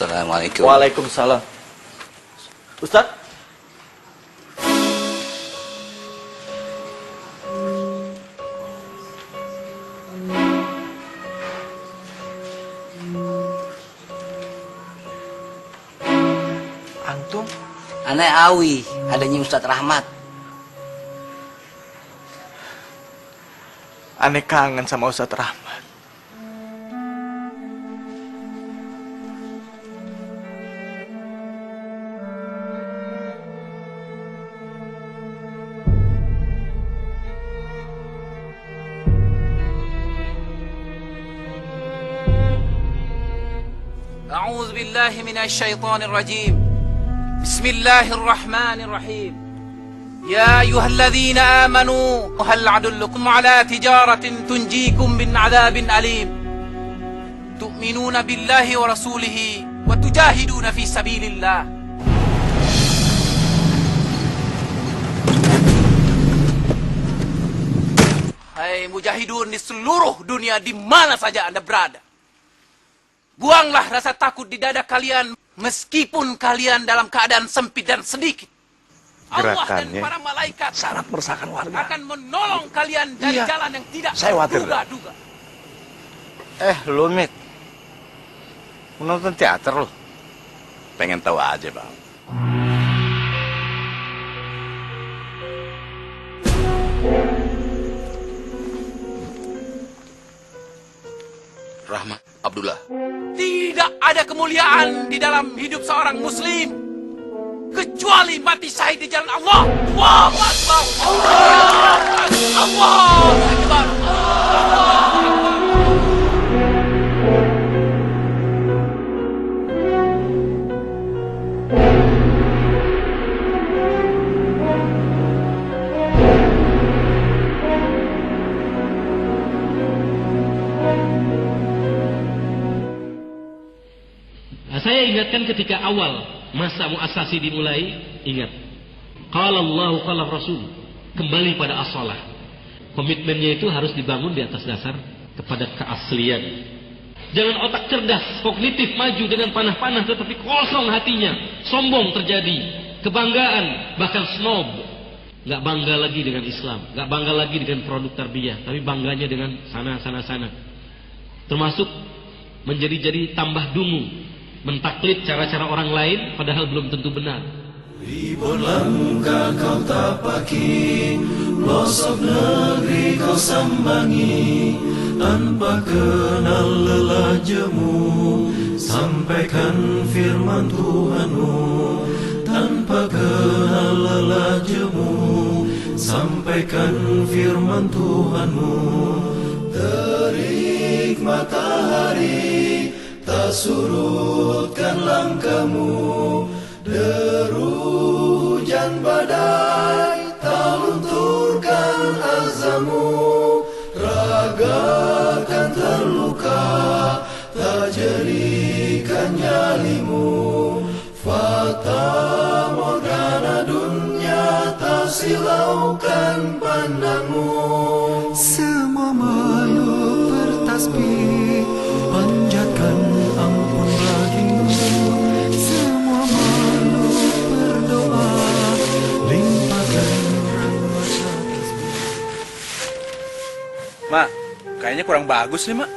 Assalamualaikum. Waalaikumsalam. Ustaz? Antum? Aneh Awi, adanya Ustadz Rahmat. Aneh kangen sama Ustadz Rahmat. أعوذ بالله من الشيطان الرجيم بسم الله الرحمن الرحيم يا أيها الذين آمنوا هل أدلكم على تجارة تنجيكم من عذاب أليم تؤمنون بالله ورسوله وتجاهدون في سبيل الله. Hai mujahidun di seluruh dunia di mana saja Anda berada, buanglah rasa takut di dada kalian meskipun kalian dalam keadaan sempit dan sedikit. Allah dan para malaikat sangat meresahkan warga. akan menolong kalian dari jalan yang tidak terduga-duga. Lu Mit, menonton teater lu? Pengen tahu aja bang. Rahmat Abdullah. Tidak ada kemuliaan di dalam hidup seorang muslim kecuali mati syahid di jalan Allah. Allahu Akbar. Allahu Akbar. Saya ingatkan ketika awal masa muasasi dimulai, ingat. Qala Allah, qala Rasul. Kembali pada as-shalah. Komitmennya itu harus dibangun di atas dasar kepada keaslian. Jangan otak cerdas, kognitif maju dengan panah-panah tetapi kosong hatinya. Sombong terjadi, kebanggaan, bahkan snob. Gak bangga lagi dengan Islam, gak bangga lagi dengan produk tarbiyah, tapi bangganya dengan sana. Termasuk menjadi tambah dungu, mentaklid cara-cara orang lain padahal belum tentu benar. Ribuan langkah kau tapaki, pelosok negeri kau sambangi, tanpa kenal lelah jemu, sampaikan firman Tuhanmu. Tanpa kenal lelah jemu, sampaikan firman Tuhanmu. Terik matahari tak surutkan langkahmu, deru hujan badai tak lunturkan azammu. Raga kan terluka tak jerikan nyalimu, fata morgana dunia tak silaukan pandangmu. Semua makhluk bertasbih panjatkan ampun bagimu, semua makhluk berdoa limpahkan rahmat atasmu. Mak, kayaknya kurang bagus nih mak.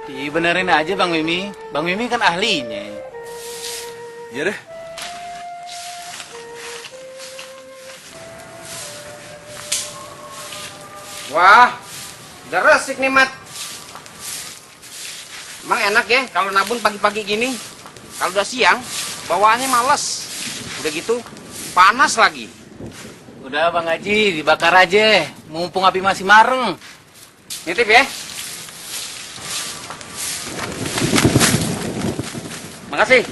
Dibenerin aja Bang Mimi. Bang Mimi kan ahlinya. Iya deh. Wah, udah resik nih Mat. Emang enak ya kalau nabun pagi-pagi gini. Kalau udah siang, bawaannya males. Udah gitu, panas lagi. Udah Bang Haji, dibakar aja. Mumpung api masih mareng. Nitip ya. Makasih.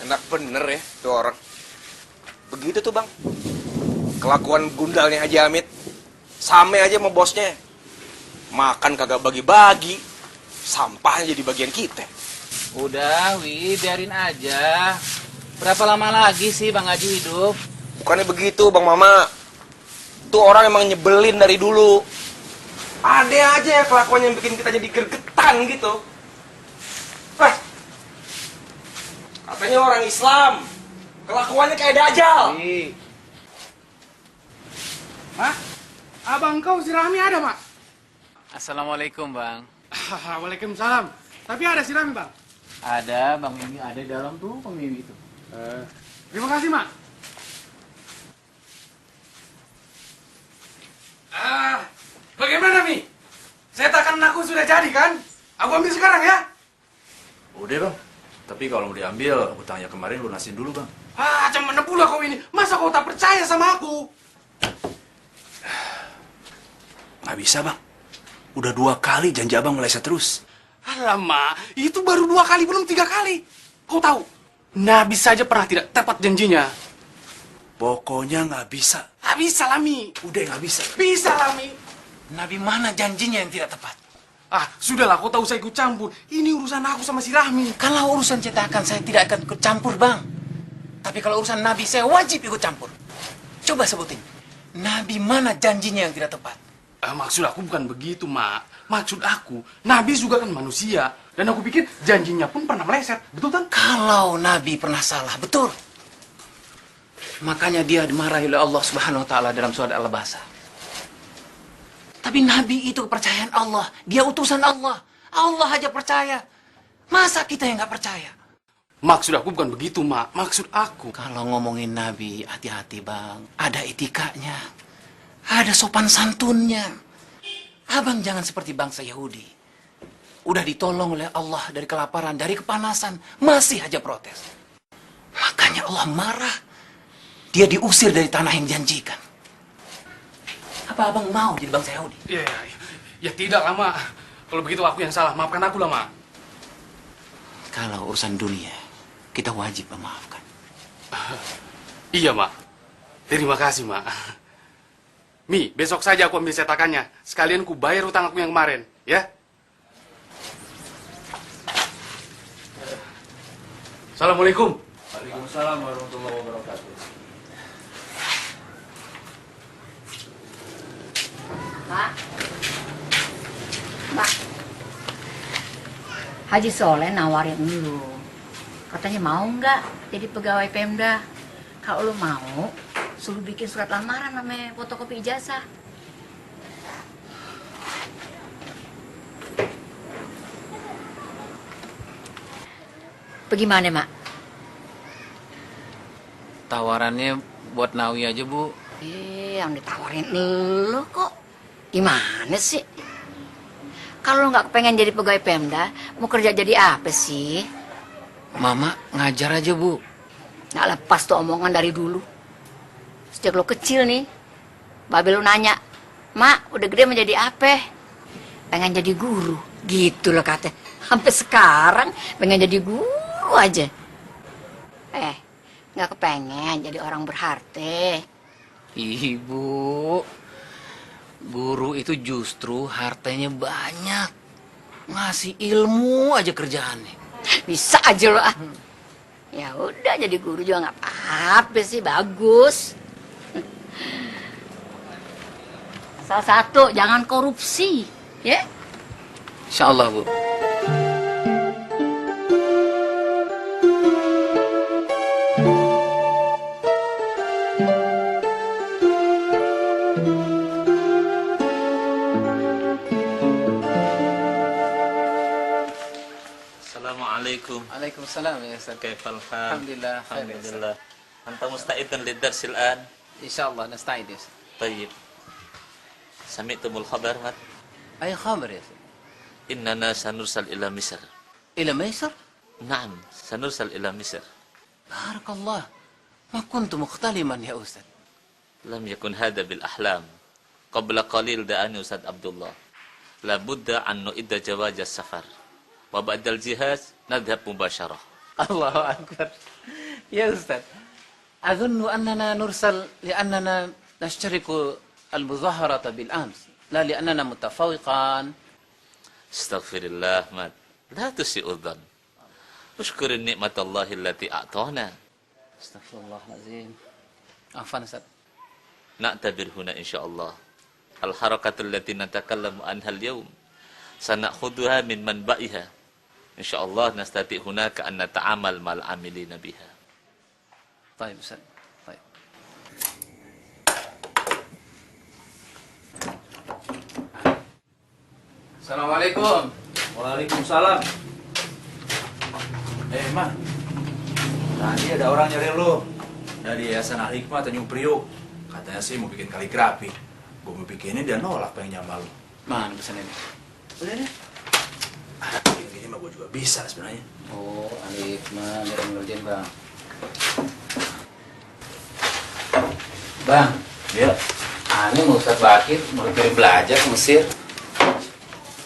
Enak bener ya tuh orang. Begitu tuh bang, kelakuan gundalnya Haji Hamid. Same aja sama bosnya. Makan kagak bagi-bagi, sampahnya jadi bagian kita. Udah Wi, biarin aja. Berapa lama lagi sih Bang Haji hidup? Bukannya begitu bang Mama. Tuh orang emang nyebelin dari dulu. Ada aja ya kelakuan yang bikin kita jadi gergetan gitu. Wah, katanya orang Islam, kelakuannya kayak dajjal. Mak, abang kau si Rahmi ada, Mak? Assalamualaikum, Bang. Waalaikumsalam. Tapi ada si Rahmi, Bang? Ada, Bang Mimi ada di dalam tuh, Bang Mimi itu. Terima kasih, Mak. Bagaimana, Mi? Setakan aku sudah jadi, kan? Aku ambil sekarang, ya? Udah bang. Tapi kalau mau diambil, utangnya kemarin lunasin dulu bang. Macam mana pula kau ini? Masa kau tak percaya sama aku? Nggak bisa bang. Udah 2 kali janji abang meleset terus. Alamak, itu baru 2 kali, belum 3 kali. Kau tahu, Nabi saja pernah tidak tepat janjinya. Pokoknya nggak bisa. Nggak bisa, Lami. Udah nggak bisa. Bisa, Lami. Nabi mana janjinya yang tidak tepat? Sudahlah, kau tahu saya ikut campur. Ini urusan aku sama si Rahmi. Kalau urusan cetakan saya tidak akan ikut campur, Bang. Tapi kalau urusan Nabi saya wajib ikut campur. Coba sebutin. Nabi mana janjinya yang tidak tepat? Maksud aku bukan begitu, Mak. Maksud aku, Nabi juga kan manusia. Dan aku pikir janjinya pun pernah meleset. Betul kan? Kalau Nabi pernah salah, betul. Makanya dia dimarahi oleh Allah Subhanahu wa taala dalam surat Al-Baqarah. Tapi Nabi itu kepercayaan Allah. Dia utusan Allah. Allah aja percaya. Masa kita yang nggak percaya? Maksud aku bukan begitu, Mak. Maksud aku. Kalau ngomongin Nabi, hati-hati, Bang. Ada etikanya. Ada sopan santunnya. Abang jangan seperti bangsa Yahudi. Udah ditolong oleh Allah dari kelaparan, dari kepanasan. Masih aja protes. Makanya Allah marah. Dia diusir dari tanah yang dijanjikan. Apa abang mau jadi bangsa Yahudi? Ya tidak lah, Mak. Kalau begitu aku yang salah. Maafkan aku lah, Mak. Kalau urusan dunia, kita wajib memaafkan. Iya, Mak. Terima kasih, Mak. Mi, besok saja aku ambil cetakannya. Sekalian ku bayar utang aku yang kemarin, ya? Assalamualaikum. Waalaikumsalam warahmatullahi wabarakatuh. Mbak, Haji Soleh nawarin lu. Katanya mau nggak jadi pegawai Pemda. Kalau lu mau, suruh bikin surat lamaran sama fotokopi ijazah. Bagaimana, Mak? Tawarannya buat Nawi aja, Bu. Yang ditawarin lu kok. Gimana sih? Kalau lu nggak pengen jadi pegawai Pemda, mau kerja jadi apa sih? Mama ngajar aja, Bu. Nggak lepas tuh omongan dari dulu. Sejak lo kecil nih, Babe lu nanya, Mak, udah gede menjadi apa? Pengen jadi guru. Gitu loh katanya. Sampai sekarang pengen jadi guru aja. Nggak kepengen jadi orang berharta. Ibu, guru itu justru hartanya banyak. Ngasih ilmu aja kerjaannya. Bisa aja lo ah. Ya udah jadi guru juga nggak apa-apa sih, bagus. Salah satu, jangan korupsi, ya? Insya Allah, Bu. Assalamualaikum. Waalaikumsalam ya Ustaz. Kaifal hal? Alhamdulillah. Alhamdulillah. Anta musta'idan lid-dars al-an? Insyaallah nasta'id ya Ustaz. طيب. سمعتم الخبر مات؟ أي خبر يا أخي؟ إننا سنرسل إلى مصر. إلى مصر؟ نعم، سنرسل إلى مصر. بارك الله. ما كنت مختلما يا أستاذ. لم يكن هذا بالأحلام. قبل قليل دعاني أستاذ عبد الله. لابد أن نعد جواز السفر. وبعد الجهاز نذهب مباشرة. الله أكبر. يا أستاذ، أظن أننا نرسل لأننا نشترك المظاهرة بالأمس، لا لأننا متفوقان. استغفر الله مات. لا تسيء الظن. اشكر النعمة الله التي أعطانا. استغفر الله العظيم. عفوا أستاذ. na'tabir huna insyaallah. Al-harakatul lati natakallamu anha al-yawm sanakhuduha min manba'iha. Insyaallah nastati hunaka an nata'amal mal amilina biha. Baik, Ustaz. Baik. Assalamualaikum. Waalaikumsalam. Ma, tadi ada orang nyari lo dari Yayasan Al-Hikmah Tanjung Priok. Katanya sih mau bikin kaligrafi. Gue mau bikinnya, dia nolak pengen nyambal lo. Mana pesan ini? Udah deh. Gini mah gue juga bisa sebenarnya. Oh, Alif mah ngerjain Bang. Bang, Ya. aneh mau Ustaz Bakir mau kirim belajar ke Mesir.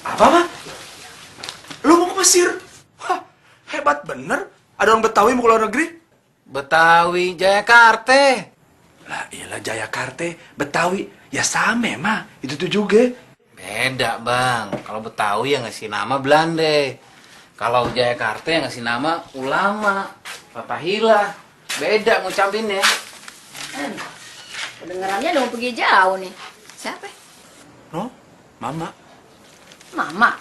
Apa, mah? Lu mau ke Mesir? Hah, hebat bener. Ada orang Betawi mau ke luar negeri? Betawi, Jayakarta. Lah iyalah Jayakarta, Betawi. Ya sama, mah. Itu tuh juga. Beda, Bang. Kalau Betawi yang ngasih nama Belanda. Kalau Jayakarta yang ngasih nama ulama, Fatahillah. Beda ngucapinnya. Kedengarannya udah mau pergi jauh nih. Siapa? No, Mama. Mama.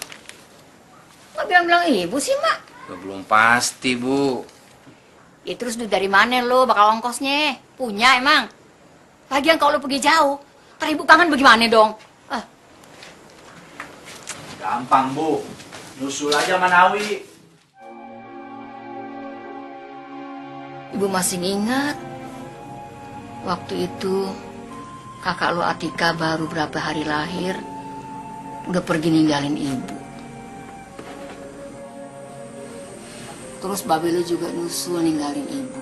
Nggak bilang-bilang ibu sih, Mak. Belum pasti, Bu. Ya terus duit dari mana lo bakal ongkosnya? Punya emang? Lagian kalau lo pergi jauh, ntar ibu kangen bagaimana dong? Gampang, Bu. Nyusul aja Manawi. Ibu masih ingat waktu itu kakak lo Atika baru berapa hari lahir udah pergi ninggalin ibu. Terus babe lo juga nyusul ninggalin ibu.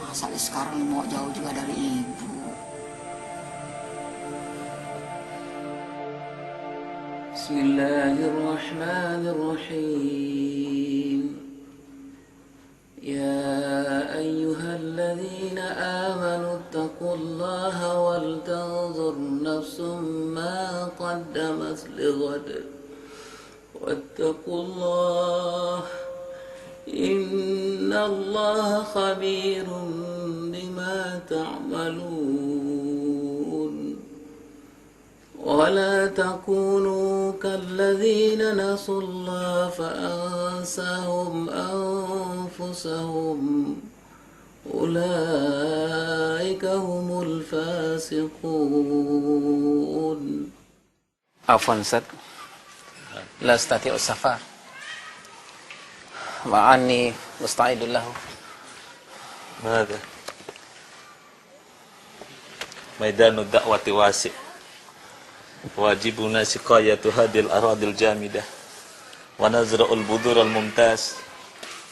Masa sekarang lo mau jauh juga dari ibu? Bismillahirrahmanirrahim. يا أيها الذين آمنوا اتقوا الله ولتنظر نفس ما قدمت لغد واتقوا الله إن الله خبير بما تعملون ولا تكونوا كالذين نسوا الله فأنساهم أنفسهم أولئك هم الفاسقون. عفوا أستاذ، لا أستطيع السفر وأني مستعد له. ماذا؟ ميدان الدعوة واسع wajibuna siqayatu hadil aradil jamidah wa nazra'ul budurul mumtaz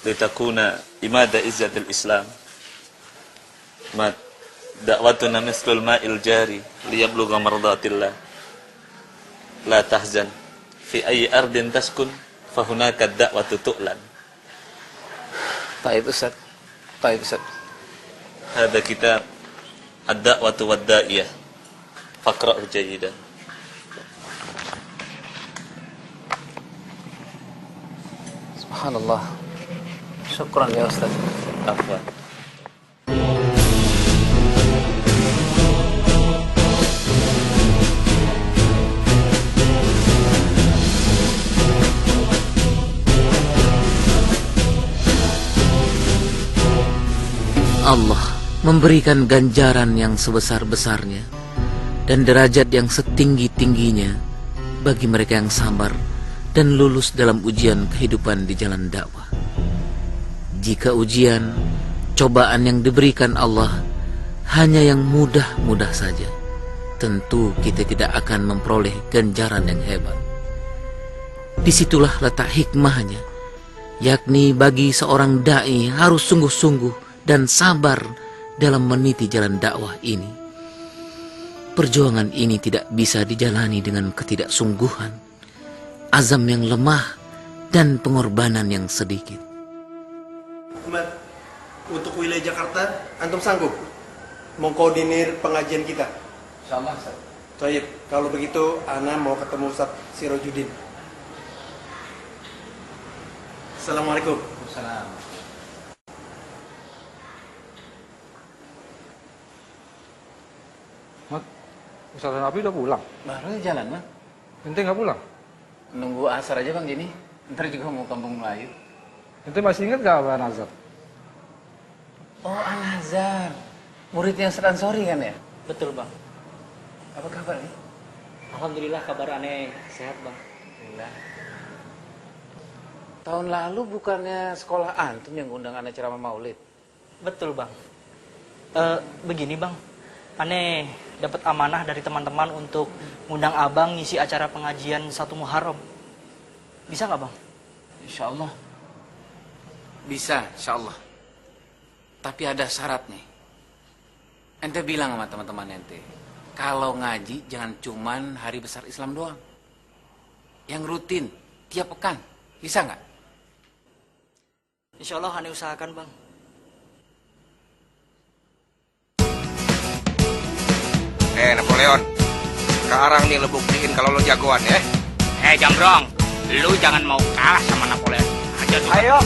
litakuna imada izzatil islam mat da'watuna mislul ma'il jari liyablugha mardatillah la tahzan fi ayyi ardin taskun fahunaka da'watu tu'lan. Baik Ustaz, baik Ustaz. Hada kitab ad-da'watu wad-da'iyah faqra'hu jayidan. Subhanallah. Syukran ya Ustaz. Afwan. Allah memberikan ganjaran yang sebesar-besarnya dan derajat yang setinggi-tingginya bagi mereka yang sabar dan lulus dalam ujian kehidupan di jalan dakwah. Jika ujian, cobaan yang diberikan Allah hanya yang mudah-mudah saja, tentu kita tidak akan memperoleh ganjaran yang hebat. Disitulah letak hikmahnya, yakni bagi seorang da'i harus sungguh-sungguh dan sabar dalam meniti jalan dakwah ini. Perjuangan ini tidak bisa dijalani dengan ketidaksungguhan, azam yang lemah, dan pengorbanan yang sedikit. Ahmad, untuk wilayah Jakarta, antum sanggup mengkoordinir pengajian kita? Insyaallah, Ustaz. Baik, kalau begitu ana mau ketemu Ustaz Sirojudin. Assalamualaikum. Waalaikumsalam. Mat, Ustaz Nabi udah pulang? Baru jalan, Bang. Ente nggak pulang? Nunggu asar aja, Bang, gini. Ntar juga mau kampung Melayu. Ente masih ingat gak Abah Nazar? Oh, Al-Azhar. Muridnya Ustaz Ansori kan ya? Betul, Bang. Apa kabar nih? Alhamdulillah kabar aneh sehat, Bang. Alhamdulillah. Tahun lalu bukannya sekolah antum yang ngundang aneh ceramah maulid? Betul, Bang. Begini, Bang. Aneh dapat amanah dari teman-teman untuk ngundang Abang ngisi acara pengajian 1 Muharram. Bisa nggak, Bang? Insya Allah. Bisa, insya Allah. Tapi ada syarat nih. Ente bilang sama teman-teman ente, kalau ngaji jangan cuman hari besar Islam doang. Yang rutin, tiap pekan. Bisa nggak? Insya Allah aneh usahakan, Bang. Napoleon, sekarang nih lo buktiin kalau lo jagoan ya. Jambrong, lu jangan mau kalah sama Napoleon. Ayo,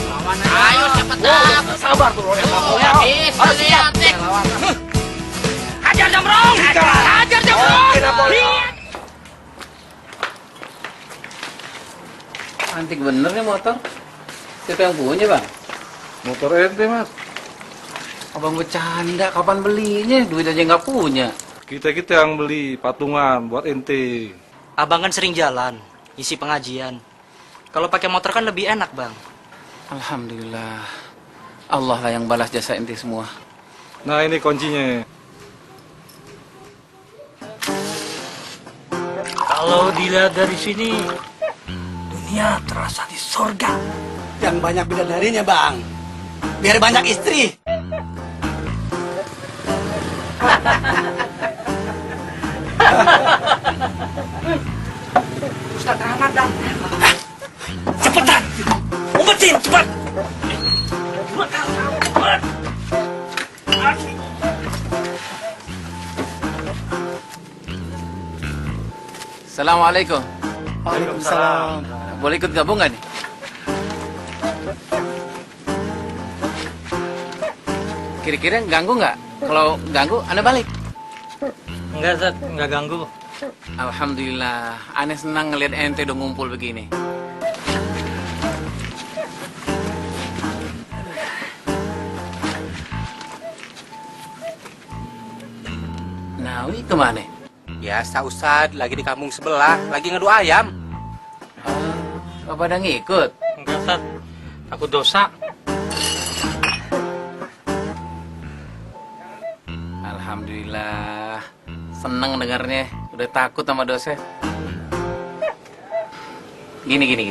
Ayo cepetan. sabar tuh lo Napoleon. Lihat deh. Hajar Jambrong. Hajar Jambrong. Lihat. Antik bener nih motor. Siapa yang punya, Bang? Motor ente, Mas. Abang bercanda, kapan belinya? Duit aja nggak punya. Kita yang beli patungan buat ente. Abang kan sering jalan, isi pengajian. Kalau pakai motor kan lebih enak, Bang. Alhamdulillah. Allah lah yang balas jasa ente semua. Nah, ini kuncinya. Kalau dilihat dari sini, dunia terasa di sorga. Yang banyak bidadarinya, Bang. Biar banyak istri. Ustaz Rahmat dah. Cepetan, umpetin cepat. Assalamualaikum. Waalaikumsalam. Boleh ikut gabung nggak nih? Kira-kira ganggu nggak? Kalau ganggu, Anda balik. enggak, Zat, enggak ganggu. Alhamdulillah, aneh senang ngeliat ente udah ngumpul begini. Nawi kemana? Biasa Ustaz, lagi di kampung sebelah, lagi ngadu ayam. Apa pada ngikut? Enggak, Zat. Takut dosa. Alhamdulillah, seneng dengarnya. Udah takut sama dosa. Gini.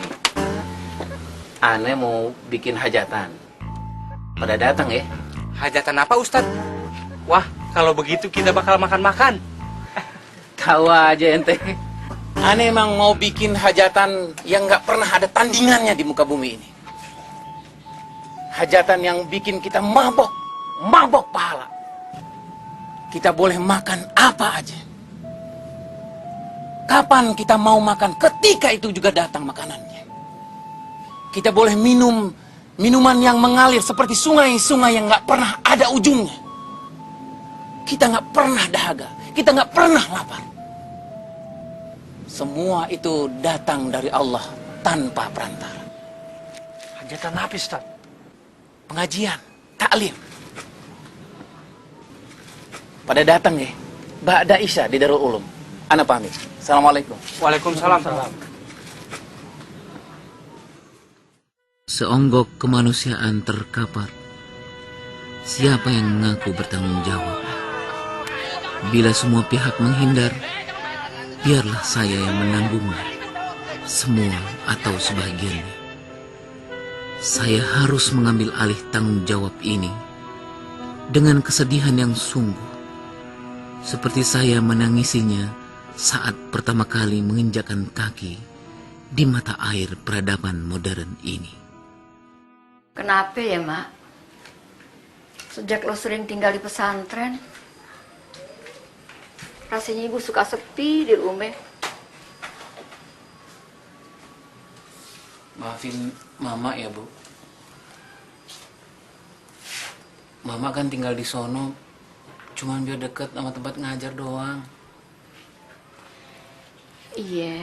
Aneh mau bikin hajatan. Pada datang ya? Hajatan apa Ustaz? Wah, kalau begitu kita bakal makan-makan. Tahu aja ente. Aneh emang mau bikin hajatan yang nggak pernah ada tandingannya di muka bumi ini. Hajatan yang bikin kita mabok pahala. Kita boleh makan apa aja. Kapan kita mau makan, ketika itu juga datang makanannya. Kita boleh minum minuman yang mengalir seperti sungai-sungai yang nggak pernah ada ujungnya. Kita nggak pernah dahaga, kita nggak pernah lapar. Semua itu datang dari Allah tanpa perantara. Hajatan apa, Ustaz? Pengajian, taklim. Pada datang ya, ba'da Isya di Darul Ulum. Ana pamit. Assalamualaikum. Waalaikumsalam. Seonggok kemanusiaan terkapar. Siapa yang mengaku bertanggung jawab? Bila semua pihak menghindar, biarlah saya yang menanggungnya. Semua atau sebagiannya. Saya harus mengambil alih tanggung jawab ini dengan kesedihan yang sungguh. Seperti saya menangisinya saat pertama kali menginjakkan kaki di mata air peradaban modern ini. Kenapa ya, Mak? Sejak lo sering tinggal di pesantren, rasanya ibu suka sepi di rumah. Maafin Mama ya, Bu. Mama kan tinggal di sono Cuman biar deket sama tempat ngajar doang. Iya,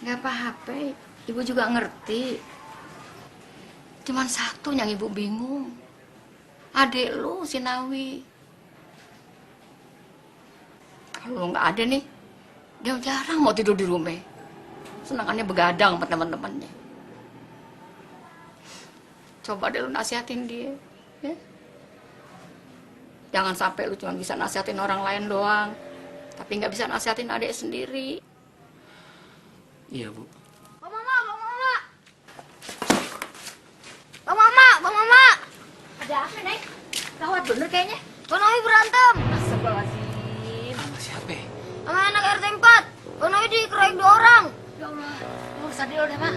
nggak apa-apa. Ibu juga ngerti. Cuman satu yang ibu bingung. Adik lu, si Nawi. Kalau lu nggak ada nih, dia jarang mau tidur di rumah. Senangannya begadang sama teman-temannya. Coba deh lu nasihatin dia, ya. Jangan sampai lu cuma bisa nasihatin orang lain doang, tapi nggak bisa nasihatin adik sendiri. Iya, Bu. Bang Mama, Bang Mama. Bang Mama, Bang Mama. Ada apa, Nek? Gawat bener kayaknya. Bang Nawi berantem. Astagfirullahaladzim. Sama siapa? Sama anak RT 4. Bang Nawi dikeroyok 2 orang. Ya Allah, lu sadar dulu deh, Mak.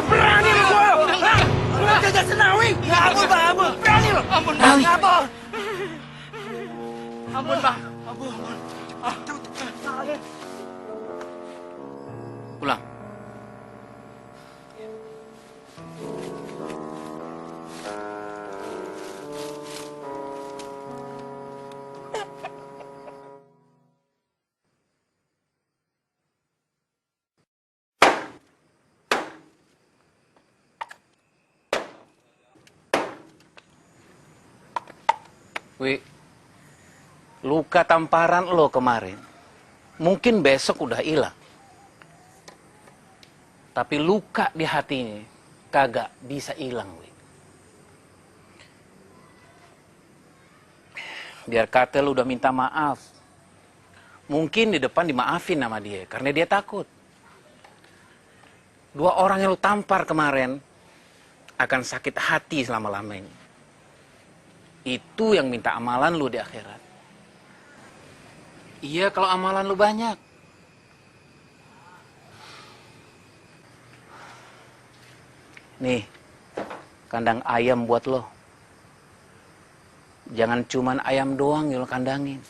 Berani lu gua. Lu jaga Senawi. Ampun, Bang, ampun. Berani lu. Ampun, Bang. Ampun. Ampun, Bang. Ampun. Pulang. Wi, luka tamparan lo kemarin, mungkin besok udah hilang. Tapi luka di hatinya kagak bisa hilang, Wi. Biar kata lu udah minta maaf, mungkin di depan dimaafin sama dia, karena dia takut. 2 orang yang lu tampar kemarin akan sakit hati selama-lamanya. Itu yang minta amalan lu di akhirat. Iya, kalau amalan lu banyak. Nih, kandang ayam buat lo. Jangan cuman ayam doang yang lo kandangin.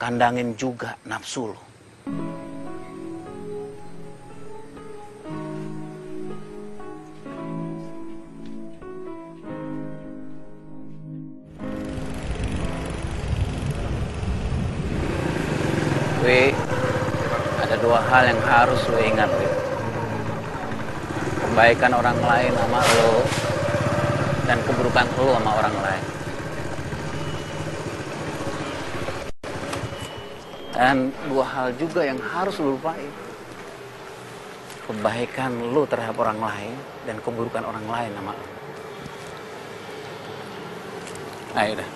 Kandangin juga nafsu lo. Wi, ada 2 hal yang harus lo ingat, Wi. Kebaikan orang lain sama lo, dan keburukan lo sama orang lain. Dan 2 hal juga yang harus lo lupain. Kebaikan lo terhadap orang lain, dan keburukan orang lain sama lo. Ayo dah.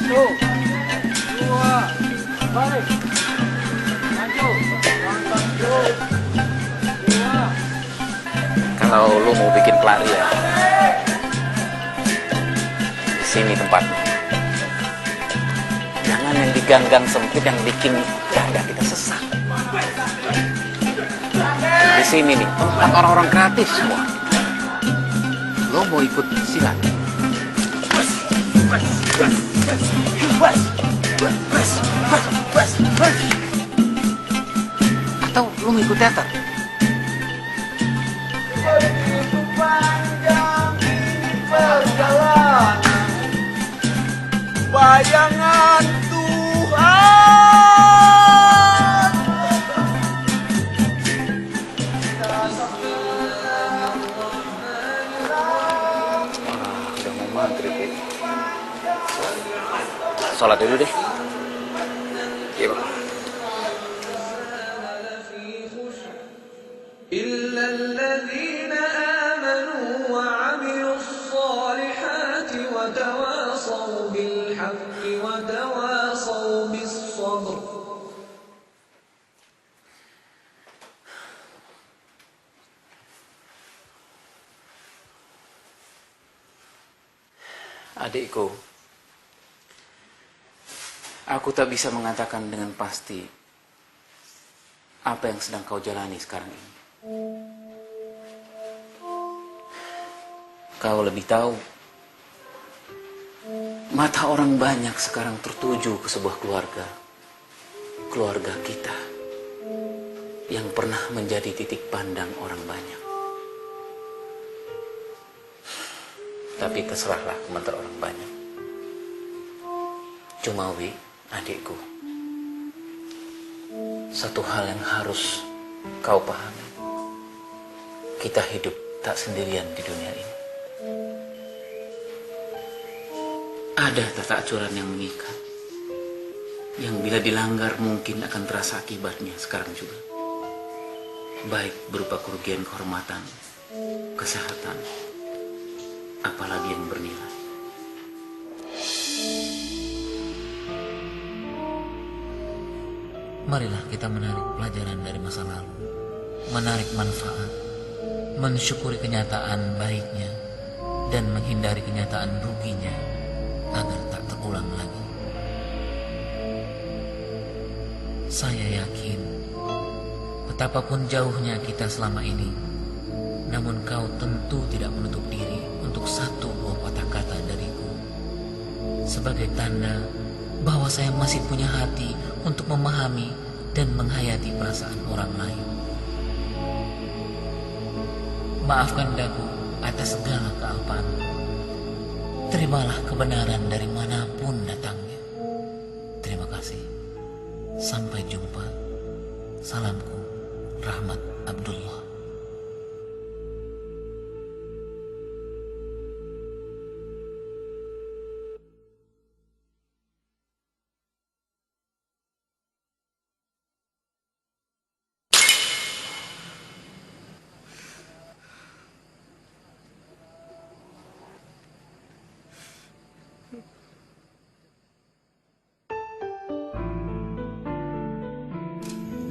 1, 2, balik. Maju. Kalau lu mau bikin pelarian, di sini tempatnya. Jangan yang di gang-gang sempit yang bikin dada kita sesak. Di sini nih, tempat orang-orang kreatif semua. Lo mau ikut silat? Atau lu mau ikut teater? Begitu panjang ini perjalanan, bayangan Tuhan. Udah mau maghrib ini. Sholat dulu deh. Iya, Bang. إلا الذين آمنوا وعملوا الصالحات وتواصوا بالحق وتواصوا بالصبر. Adikku, aku tak bisa mengatakan dengan pasti apa yang sedang kau jalani sekarang ini. Kau lebih tahu Mata orang banyak sekarang tertuju ke sebuah keluarga. Keluarga kita yang pernah menjadi titik pandang orang banyak. Tapi terserahlah komentar orang banyak. Cuma Wi, adikku, satu hal yang harus kau pahami. Kita hidup tak sendirian di dunia ini. Ada tata aturan yang mengikat, yang bila dilanggar mungkin akan terasa akibatnya sekarang juga. Baik berupa kerugian kehormatan, kesehatan, apalagi yang bernilai. Marilah kita menarik pelajaran dari masa lalu, menarik manfaat, mensyukuri kenyataan baiknya, dan menghindari kenyataan ruginya agar tak terulang lagi. Saya yakin betapapun jauhnya kita selama ini, namun kau tentu tidak menutup diri untuk satu dua patah kata dariku sebagai tanda bahwa saya masih punya hati untuk memahami dan menghayati perasaan orang lain. Maafkan daku atas segala kealpaan. Terimalah kebenaran dari manapun datangnya. Terima kasih. Sampai jumpa. Salamku, Rahmat Abdullah.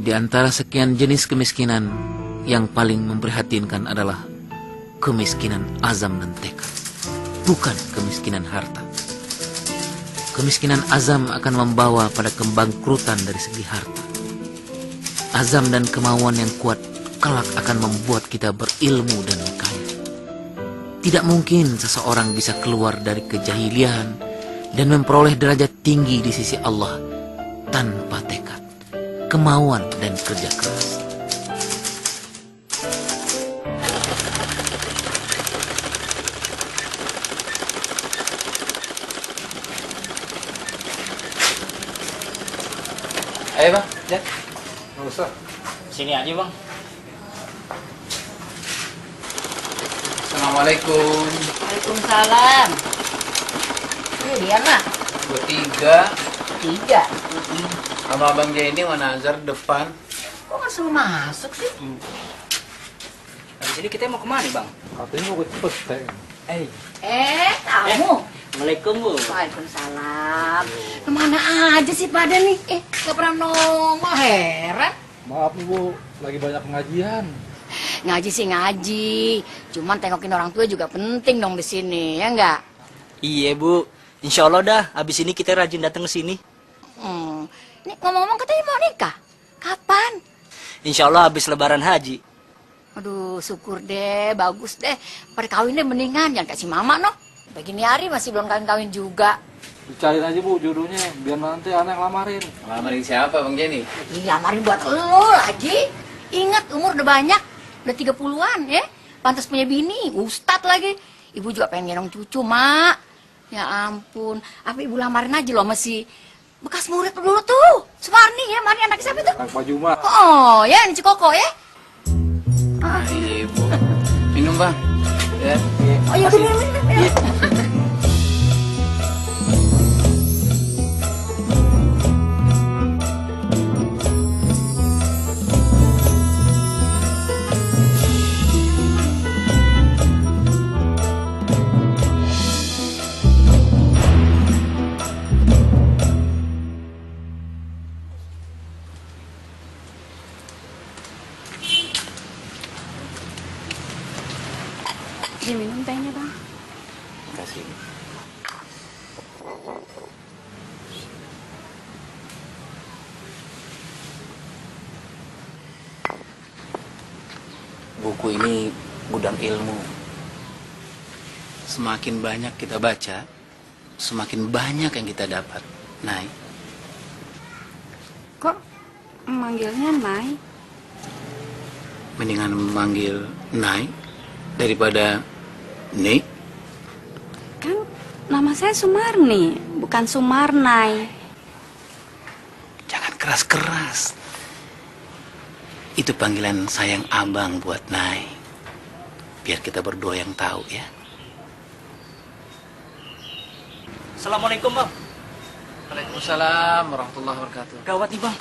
Di antara sekian jenis kemiskinan, yang paling memprihatinkan adalah kemiskinan azam dan tekad, bukan kemiskinan harta. Kemiskinan azam akan membawa pada kebangkrutan dari segi harta. Azam dan kemauan yang kuat kelak akan membuat kita berilmu dan kaya. Tidak mungkin seseorang bisa keluar dari kejahilian dan memperoleh derajat tinggi di sisi Allah tanpa tekad, kemauan dan kerja keras. Ayo bang, Jack. Nggak usah. Sini aja bang. Assalamualaikum. Waalaikumsalam. Ini dia mah. Bertiga. Tiga. Sama Abang Jenny, Wan Azhar depan. Kok nggak suruh masuk sih? Habis ini kita mau kemana bang? Katanya mau ke Cepete. Kamu. Assalamualaikum bu. Waalaikumsalam. Kemana aja sih pada nih? Gak pernah nongol, heran. Maaf nih Bu, lagi banyak pengajian. Ngaji sih ngaji, cuman tengokin orang tua juga penting dong di sini, ya enggak? Iya bu, insya Allah dah. Habis ini kita rajin datang ke sini. Ini ngomong-ngomong katanya mau nikah. Kapan? Insya Allah habis Lebaran Haji. Aduh, syukur deh, bagus deh. Pada kawin deh mendingan, jangan kasih mama noh. Begini hari masih belum kawin-kawin juga. Dicariin aja Bu jodohnya, biar nanti anak lamarin. Lamarin siapa Bang Jenny? Lamarin buat lo lagi. Ingat umur udah banyak, udah 30-an ya. Pantas punya bini, ustad lagi. Ibu juga pengen gendong cucu, Mak. Ya ampun, apa ibu lamarin aja loh masih bekas murid dulu tuh. Sumarni ya, Marni anak siapa tuh? Kang Pak Juma. Oh ya, ini Cikoko ya. Iya Ibu. Minum Bang. Ya. Oh iya, minum. Diminum tehnya bang. Makasih. Buku ini gudang ilmu. Semakin banyak kita baca, semakin banyak yang kita dapat. Nay. Kok manggilnya Nay? Mendingan manggil Nay daripada Nik. Kan nama saya Sumarni, bukan Sumarnai. Jangan keras-keras. Itu panggilan sayang abang buat Nay. Biar kita berdua yang tahu ya. Assalamualaikum, Bang. Waalaikumsalam warahmatullahi wabarakatuh. Gawat nih, Bang.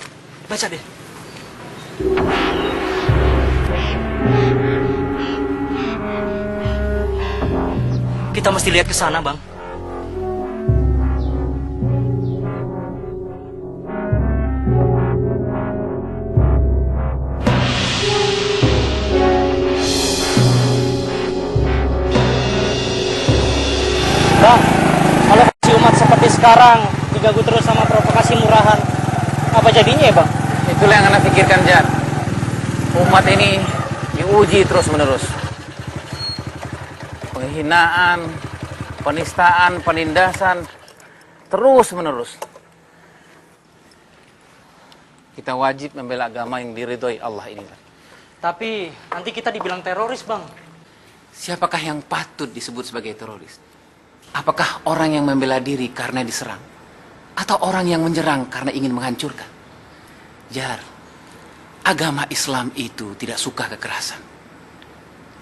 Baca deh. Kita mesti lihat ke sana, Bang. Bang, kalau si umat seperti sekarang diganggu terus sama provokasi murahan, apa jadinya ya, Bang? Itulah yang Anda pikirkan, Jan. Umat ini diuji terus-menerus. Penghinaan, penistaan, penindasan, terus-menerus. Kita wajib membela agama yang diridhoi Allah ini. Tapi nanti kita dibilang teroris, Bang. Siapakah yang patut disebut sebagai teroris? Apakah orang yang membela diri karena diserang? Atau orang yang menyerang karena ingin menghancurkan? Jar, agama Islam itu tidak suka kekerasan.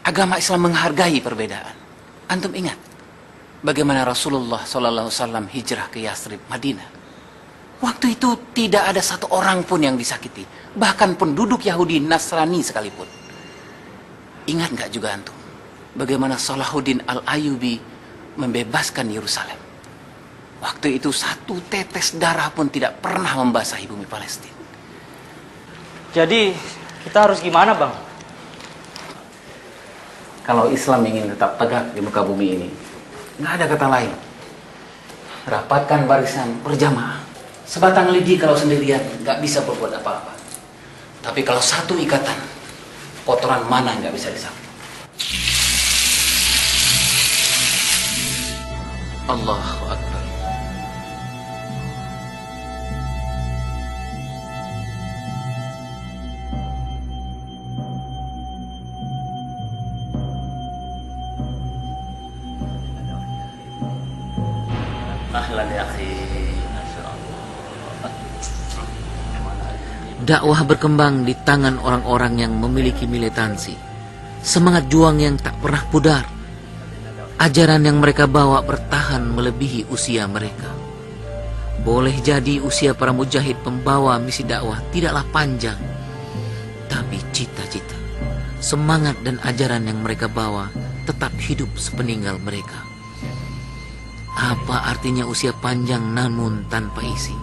Agama Islam menghargai perbedaan. Antum ingat bagaimana Rasulullah SAW hijrah ke Yathrib, Madinah. Waktu itu tidak ada satu orang pun yang disakiti. Bahkan penduduk Yahudi Nasrani sekalipun. Ingat nggak juga antum bagaimana Salahuddin Al-Ayyubi membebaskan Yerusalem? Waktu itu satu tetes darah pun tidak pernah membasahi bumi Palestina. Jadi kita harus gimana, Bang? Kalau Islam ingin tetap tegak di muka bumi ini, nggak ada kata lain. Rapatkan barisan berjamaah. Sebatang lidi kalau sendirian nggak bisa berbuat apa-apa. Tapi kalau satu ikatan, kotoran mana nggak bisa disapu. Allahu Akbar. Ahlan ya akhi. Dakwah berkembang di tangan orang-orang yang memiliki militansi, semangat juang yang tak pernah pudar. Ajaran yang mereka bawa bertahan melebihi usia mereka. Boleh jadi usia para mujahid pembawa misi dakwah tidaklah panjang, tapi cita-cita, semangat dan ajaran yang mereka bawa tetap hidup sepeninggal mereka. Apa artinya usia panjang namun tanpa isi?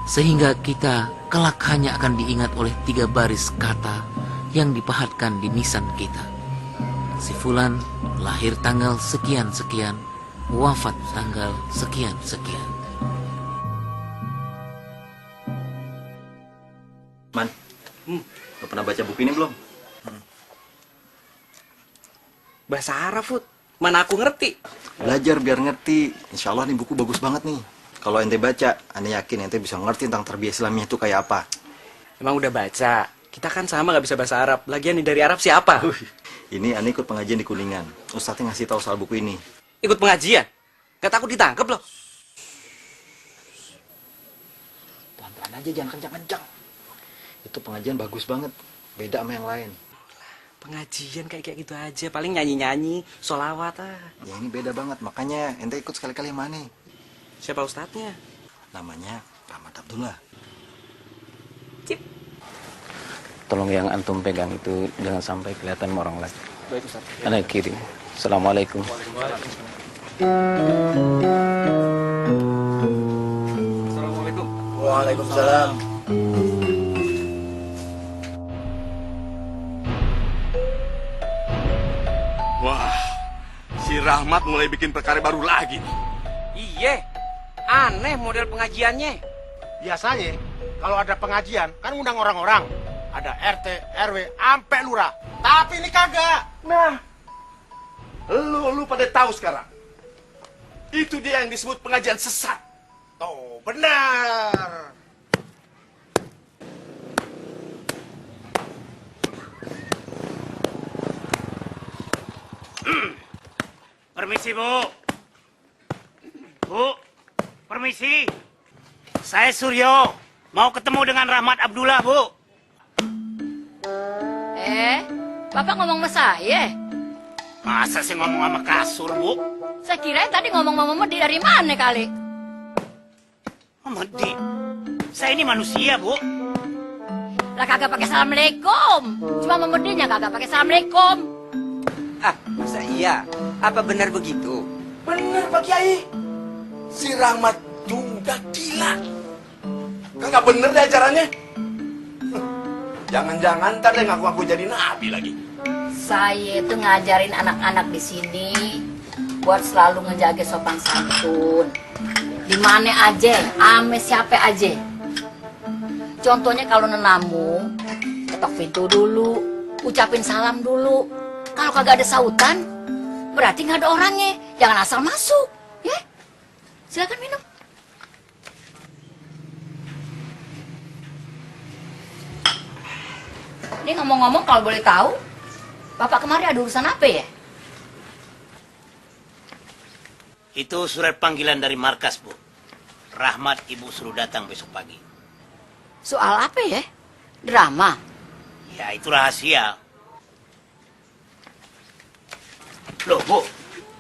Sehingga kita kelak hanya akan diingat oleh 3 baris kata yang dipahatkan di nisan kita. Si fulan lahir tanggal sekian-sekian, wafat tanggal sekian-sekian. Man, lo pernah baca buku ini belum? Bahasa Arab, Fut. Mana aku ngerti. Belajar biar ngerti. Insya Allah nih buku bagus banget nih. Kalau ente baca, ane yakin ente bisa ngerti tentang tarbiyah Islamnya itu kayak apa. Emang udah baca? Kita kan sama gak bisa bahasa Arab. Lagian nih dari Arab siapa? Ini ane ikut pengajian di Kuningan. Ustadznya ngasih tahu soal buku ini. Ikut pengajian? Gak takut ditangkap loh? Pelan-pelan aja, jangan kencang-kencang. Itu pengajian bagus banget. Beda sama yang lain. Pengajian kayak gitu aja. Paling nyanyi-nyanyi, sholawat Ya ini beda banget. Makanya ente ikut sekali-kali yang mana? Siapa ustadznya? Namanya Rahmat Abdullah. Tolong yang antum pegang itu jangan sampai kelihatan sama orang lain. Baik, Ustaz. Ana kiri. Assalamualaikum. Assalamualaikum. Waalaikumsalam. Wah, si Rahmat mulai bikin perkara baru lagi nih. Iya, aneh model pengajiannya. Biasanya kalau ada pengajian kan undang orang-orang. Ada RT, RW, ampe lurah. Tapi ini kagak. Nah, lu pada tahu sekarang. Itu dia yang disebut pengajian sesat. Tuh, benar. Permisi, Bu. Bu, permisi. Saya Suryo. Mau ketemu dengan Rahmat Abdullah, Bu. Bapak ngomong sama saya? Masa sih ngomong sama kasur, Bu? Saya kira tadi ngomong sama Medi dari mana kali? Medi? Saya ini manusia, Bu. Lah kagak pakai assalamualaikum. Cuma Medinya kagak pakai assalamualaikum. Ah, masa iya? Apa benar begitu? Benar, Pak Kiai. Si Rahmat juga gila. Kagak bener deh acaranya. Jangan-jangan ntar dia ngaku-ngaku jadi nabi lagi. Saya itu ngajarin anak-anak di sini buat selalu ngejaga sopan santun. Di mana aja, ame siapa aja. Contohnya kalau nenamu, ketok pintu dulu, ucapin salam dulu. Kalau kagak ada sautan, berarti nggak ada orangnya. Jangan asal masuk, ya. Silakan minum. Ini ngomong-ngomong kalau boleh tahu, Bapak kemari ada urusan apa ya? Itu surat panggilan dari markas, Bu. Rahmat Ibu suruh datang besok pagi. Soal apa ya? Drama? Ya, itu rahasia. Loh, Bu.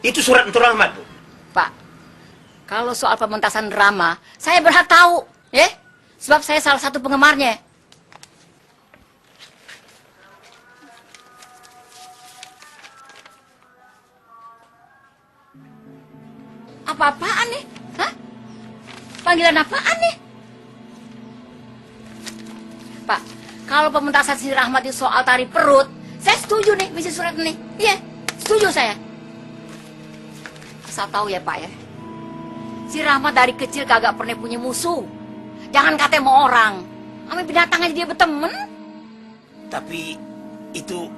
Itu surat untuk Rahmat, Bu. Pak, kalau soal pementasan drama, saya berhak tahu, ya? Sebab saya salah satu penggemarnya. Apa-apaan nih? Hah? Panggilan apaan nih? Pak, kalau pementasan si Rahmat itu soal tari perut, saya setuju nih, misi surat ini. Iya, setuju saya. Asal tahu ya Pak ya, si Rahmat dari kecil kagak pernah punya musuh. Jangan kata mau orang, sama binatang aja dia berteman. Tapi itu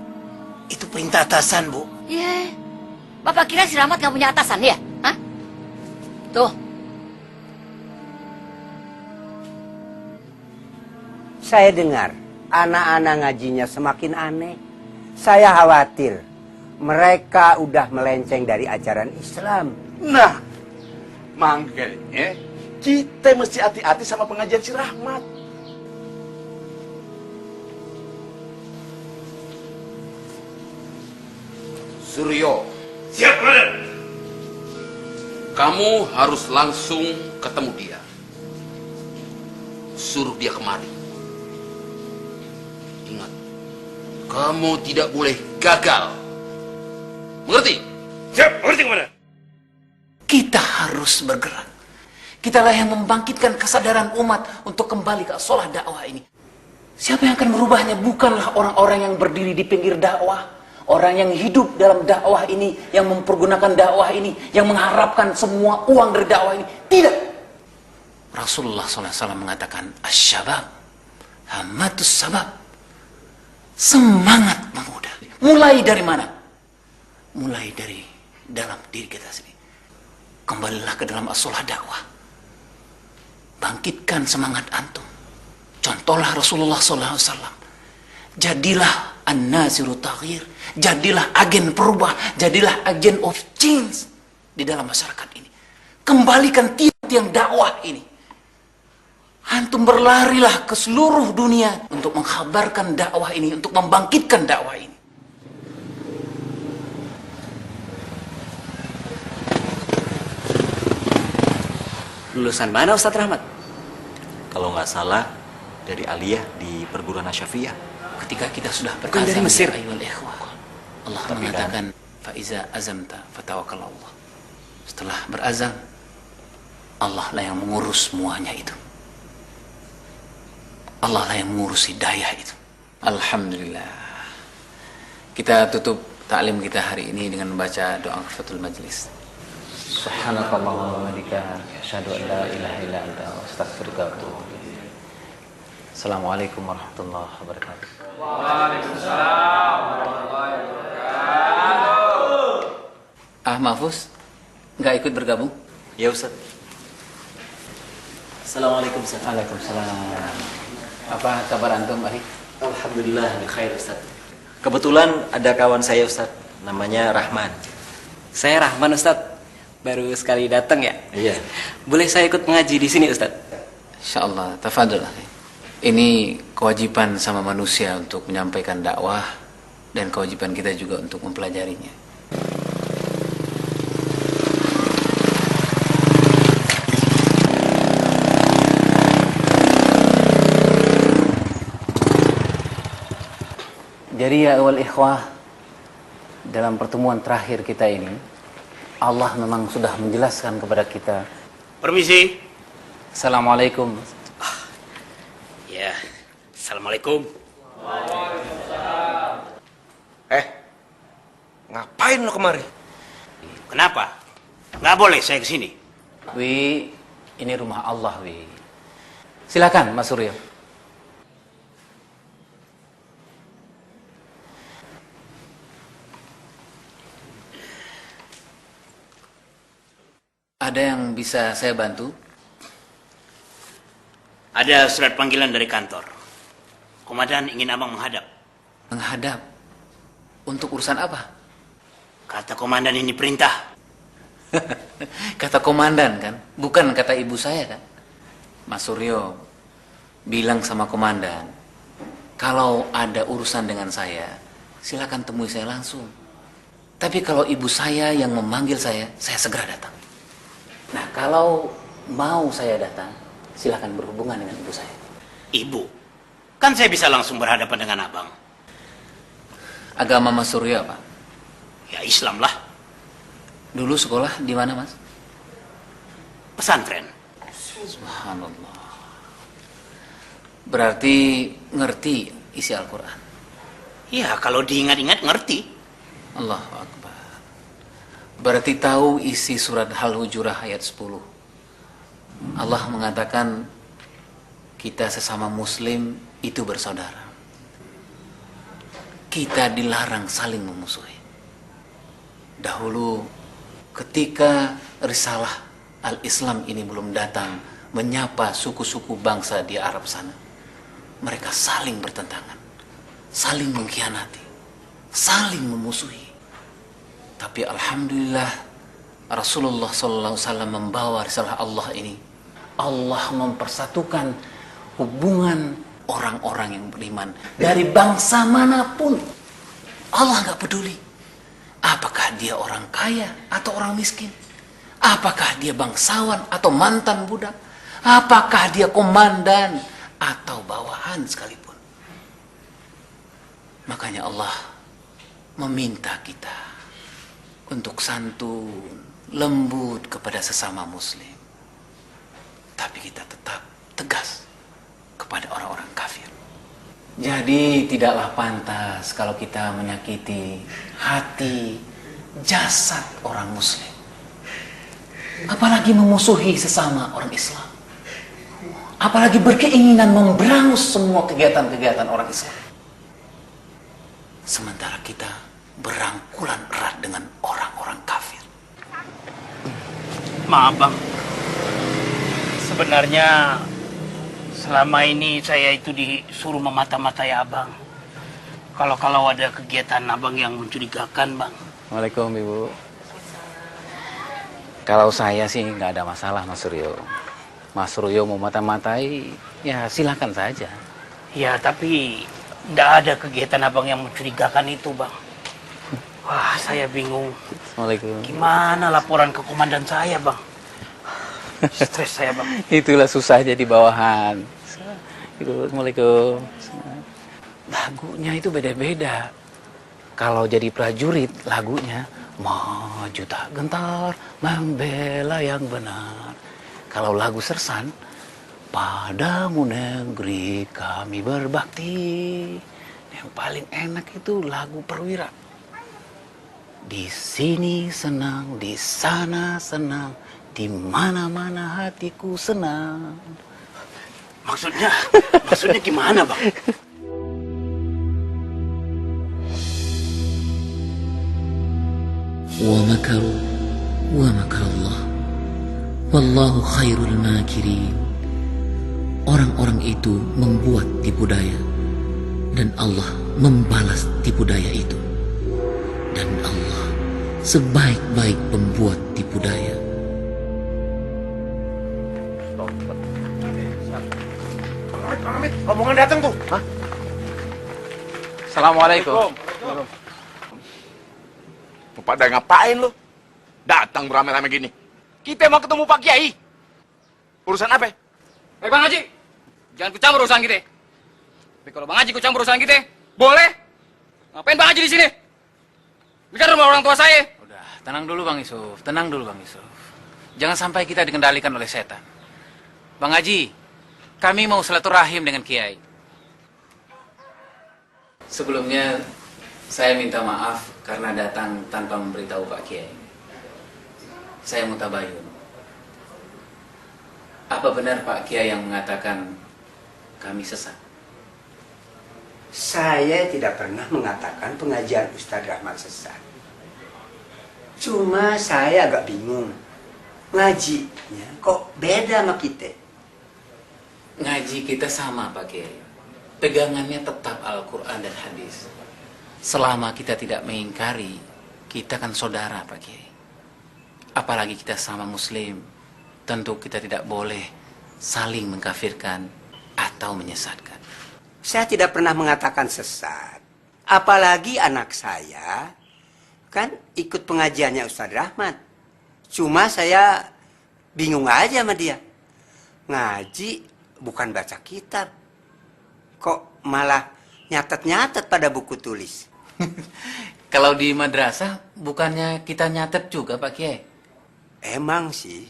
perintah atasan, Bu. Iya, Bapak kira si Rahmat gak punya atasan ya? Hah? Tuh. Saya dengar anak-anak ngajinya semakin aneh. Saya khawatir mereka udah melenceng dari ajaran Islam. Nah, makanya kita mesti hati-hati sama pengajian si Rahmat. Suryo, siap, Brother. Kamu harus langsung ketemu dia. Suruh dia kemari. Ingat, kamu tidak boleh gagal. Mengerti? Siap, mengerti, Komandan. Kita harus bergerak. Kitalah yang membangkitkan kesadaran umat untuk kembali ke asolah dakwah ini. Siapa yang akan merubahnya? Bukanlah orang-orang yang berdiri di pinggir dakwah. Orang yang hidup dalam dakwah ini, yang mempergunakan dakwah ini, yang mengharapkan semua uang dari dakwah ini. Tidak. Rasulullah SAW mengatakan, Asyabab, hamatus sabab. Semangat pemuda. Mulai dari mana? Mulai dari dalam diri kita sendiri. Kembalilah ke dalam asolah dakwah. Bangkitkan semangat antum. Contohlah Rasulullah SAW. Jadilah an-naziru taghir. Jadilah agen perubah. Jadilah agen of change di dalam masyarakat ini. Kembalikan tiang-tiang dakwah ini. Antum berlarilah ke seluruh dunia untuk menghabarkan dakwah ini, untuk membangkitkan dakwah ini. Lulusan mana Ustadz Rahmat? Kalau nggak salah dari aliyah di perguruan Asyafiyah. Ketika kita sudah Bukan dari Mesir. Allah mengatakan faiza azamta fatawakkal Allah. Setelah berazam, Allah lah yang mengurus semuanya itu. Allah lah yang mengurus hidayah itu. Alhamdulillah. Kita tutup taklim kita hari ini dengan membaca doa kafatul majlis. Subhanakallahumma wa bihamdika asyhadu an la ilaha illa anta astaghfiruka wa atubu ilaik. Assalamualaikum warahmatullahi wabarakatuh. Waalaikumsalam warahmatullahi wabarakatuh. Mahfuz nggak ikut bergabung? Ya Ustaz. Assalamualaikum Ustaz. Waalaikumsalam. Apa kabar antum, Ari? Alhamdulillah khair Ustaz. Kebetulan ada kawan saya Ustaz, namanya Rahman. Saya Rahman Ustaz. Baru sekali datang ya? Iya. Boleh saya ikut mengaji di sini Ustaz? Insyaallah, tafadhol. Ini kewajiban sama manusia untuk menyampaikan dakwah dan kewajiban kita juga untuk mempelajarinya. Jadi ya awal ikhwah, dalam pertemuan terakhir kita ini, Allah memang sudah menjelaskan kepada kita. Permisi. Assalamualaikum. Ya, assalamualaikum. Ngapain lo kemari? Kenapa? Nggak boleh saya kesini. Wi, ini rumah Allah, Wi. Silakan, Mas Suryo. Ada yang bisa saya bantu? Ada surat panggilan dari kantor. Komandan ingin abang menghadap. Menghadap? Untuk urusan apa? Kata komandan ini perintah. Kata komandan kan? Bukan kata ibu saya kan? Mas Suryo bilang sama komandan, kalau ada urusan dengan saya, silakan temui saya langsung. Tapi kalau ibu saya yang memanggil saya segera datang. Nah, kalau mau saya datang, silakan berhubungan dengan ibu saya. Ibu? Kan saya bisa langsung berhadapan dengan abang. Agama Mas Suryo apa? Ya Islam lah. Dulu sekolah di mana, Mas? Pesantren. Subhanallah. Berarti ngerti isi Al-Quran? Ya, kalau diingat-ingat ngerti. Allahu Akbar. Berarti tahu isi surat Al-Hujurat ayat 10. Allah mengatakan kita sesama muslim itu bersaudara. Kita dilarang saling memusuhi. Dahulu ketika risalah Al-Islam ini belum datang menyapa suku-suku bangsa di Arab sana, mereka saling bertentangan, saling mengkhianati, saling memusuhi. Tapi alhamdulillah Rasulullah SAW membawa risalah Allah ini. Allah mempersatukan hubungan orang-orang yang beriman dari bangsa manapun. Allah nggak peduli apakah dia orang kaya atau orang miskin, apakah dia bangsawan atau mantan budak, apakah dia komandan atau bawahan sekalipun. Makanya Allah meminta kita untuk santun, lembut kepada sesama muslim. Tapi kita tetap tegas kepada orang-orang kafir. Jadi tidaklah pantas kalau kita menyakiti hati, jasad orang muslim. Apalagi memusuhi sesama orang Islam. Apalagi berkeinginan memberangus semua kegiatan-kegiatan orang Islam. Sementara kita berangkulan erat dengan orang-orang kafir. Maaf bang, sebenarnya selama ini saya itu disuruh memata-matai abang. Kalau ada kegiatan abang yang mencurigakan bang. Waalaikumsalam Ibu. Kalau saya sih nggak ada masalah Mas Suryo. Mas Suryo mau mata-matai, ya silakan saja. Ya tapi nggak ada kegiatan abang yang mencurigakan itu bang. Wah, saya bingung. Assalamualaikum. Gimana laporan ke komandan saya, Bang? Stres saya, Bang. Itulah susah jadi bawahan. Assalamualaikum. Lagunya itu beda-beda. Kalau jadi prajurit, lagunya maju tak gentar, membela yang benar. Kalau lagu sersan, padamu negeri kami berbakti. Yang paling enak itu lagu perwira. Di sini senang, di sana senang, di mana-mana hatiku senang. Maksudnya gimana, Bang? Wa makaru wa makarallah Wallahu khairul makirin. Orang-orang itu membuat tipu daya, dan Allah membalas tipu daya itu. Dan Allah sebaik-baik pembuat tipu daya. Amit, rombongan datang tuh. Hah? Assalamualaikum. Pada ngapain lu? Datang beramai-ramai gini. Kita mau ketemu Pak Kiai. Urusan apa? Bang Haji, jangan ikut campur urusan kita. Tapi kalau Bang Haji ikut campur urusan kita, boleh. Ngapain Bang Haji di sini? Bicara sama orang tua saya. Udah, tenang dulu Bang Yusuf. Tenang dulu Bang Yusuf. Jangan sampai kita dikendalikan oleh setan. Bang Haji, kami mau silaturahim dengan Kiai. Sebelumnya, saya minta maaf karena datang tanpa memberitahu Pak Kiai. Saya mutabayun. Apa benar Pak Kiai yang mengatakan kami sesat? Saya tidak pernah mengatakan pengajian Ustadz Rahmat sesat. Cuma saya agak bingung. Ngajinya kok beda sama kita? Ngaji kita sama Pak Kiai. Pegangannya tetap Al-Quran dan hadis. Selama kita tidak mengingkari, kita kan saudara Pak Kiai. Apalagi kita sama muslim, tentu kita tidak boleh saling mengkafirkan atau menyesatkan. Saya tidak pernah mengatakan sesat. Apalagi anak saya kan ikut pengajiannya Ustadz Rahmat. Cuma saya bingung aja sama dia. Ngaji bukan baca kitab. Kok malah nyatet-nyatet pada buku tulis? Kalau di madrasah, bukannya kita nyatet juga Pak Kiai? Emang sih.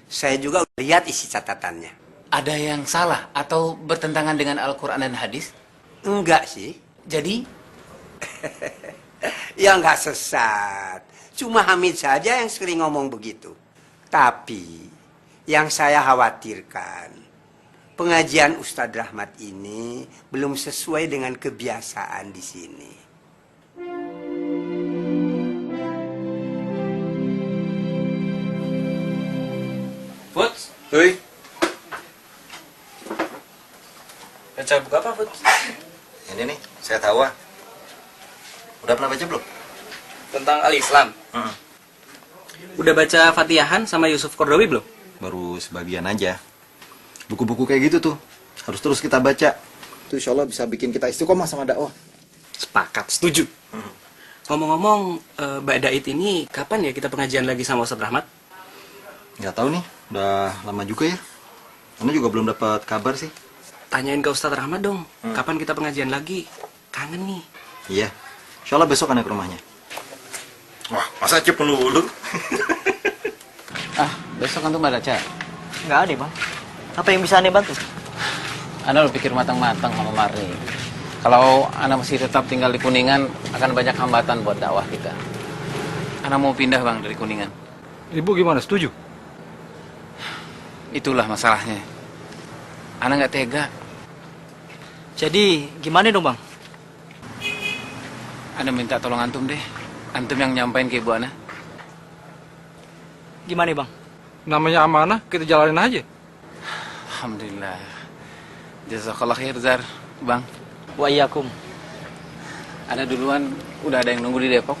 Saya juga lihat isi catatannya. Ada yang salah atau bertentangan dengan Al-Quran dan hadis? Enggak sih. Jadi? Ya enggak sesat. Cuma Hamid saja yang sering ngomong begitu. Tapi yang saya khawatirkan, pengajian Ustadz Rahmat ini belum sesuai dengan kebiasaan di sini. Futs, Hui. Baca buku apa, Futs? Ini nih, saya tahu. Udah pernah baca belum? Tentang Al-Islam. Udah baca Fatihahan sama Yusuf Kordowi belum? Baru sebagian aja. Buku-buku kayak gitu tuh harus terus kita baca. Itu insya Allah bisa bikin kita istiqomah sama dakwah. Sepakat, setuju. Ngomong-ngomong, Mbak Daid ini kapan ya kita pengajian lagi sama Ustadz Rahmat? Nggak tahu nih, udah lama juga ya. Anda juga belum dapat kabar sih. Tanyain ke Ustadz Rahmat dong, kapan kita pengajian lagi? Kangen nih. Iya, insya Allah besok kan ke rumahnya. Wah, masa Cip melulu? Besok kan tuh nggak ada Cak? Nggak ada Bang. Apa yang bisa Anda bantu? Anda lo pikir matang-matang sama Marni. Kalau Anda masih tetap tinggal di Kuningan, akan banyak hambatan buat dakwah kita. Anda mau pindah Bang dari Kuningan. Ibu gimana, setuju? Itulah masalahnya. Anda nggak tega. Jadi gimana dong Bang? Anda minta tolong Antum deh. Antum yang nyampain ke Ibu Ana. Gimana Bang? Namanya amanah, kita jalanin aja. Alhamdulillah. Jazakallah khair Zar, Bang. Wa iyyakum. Anda duluan, udah ada yang nunggu di Depok.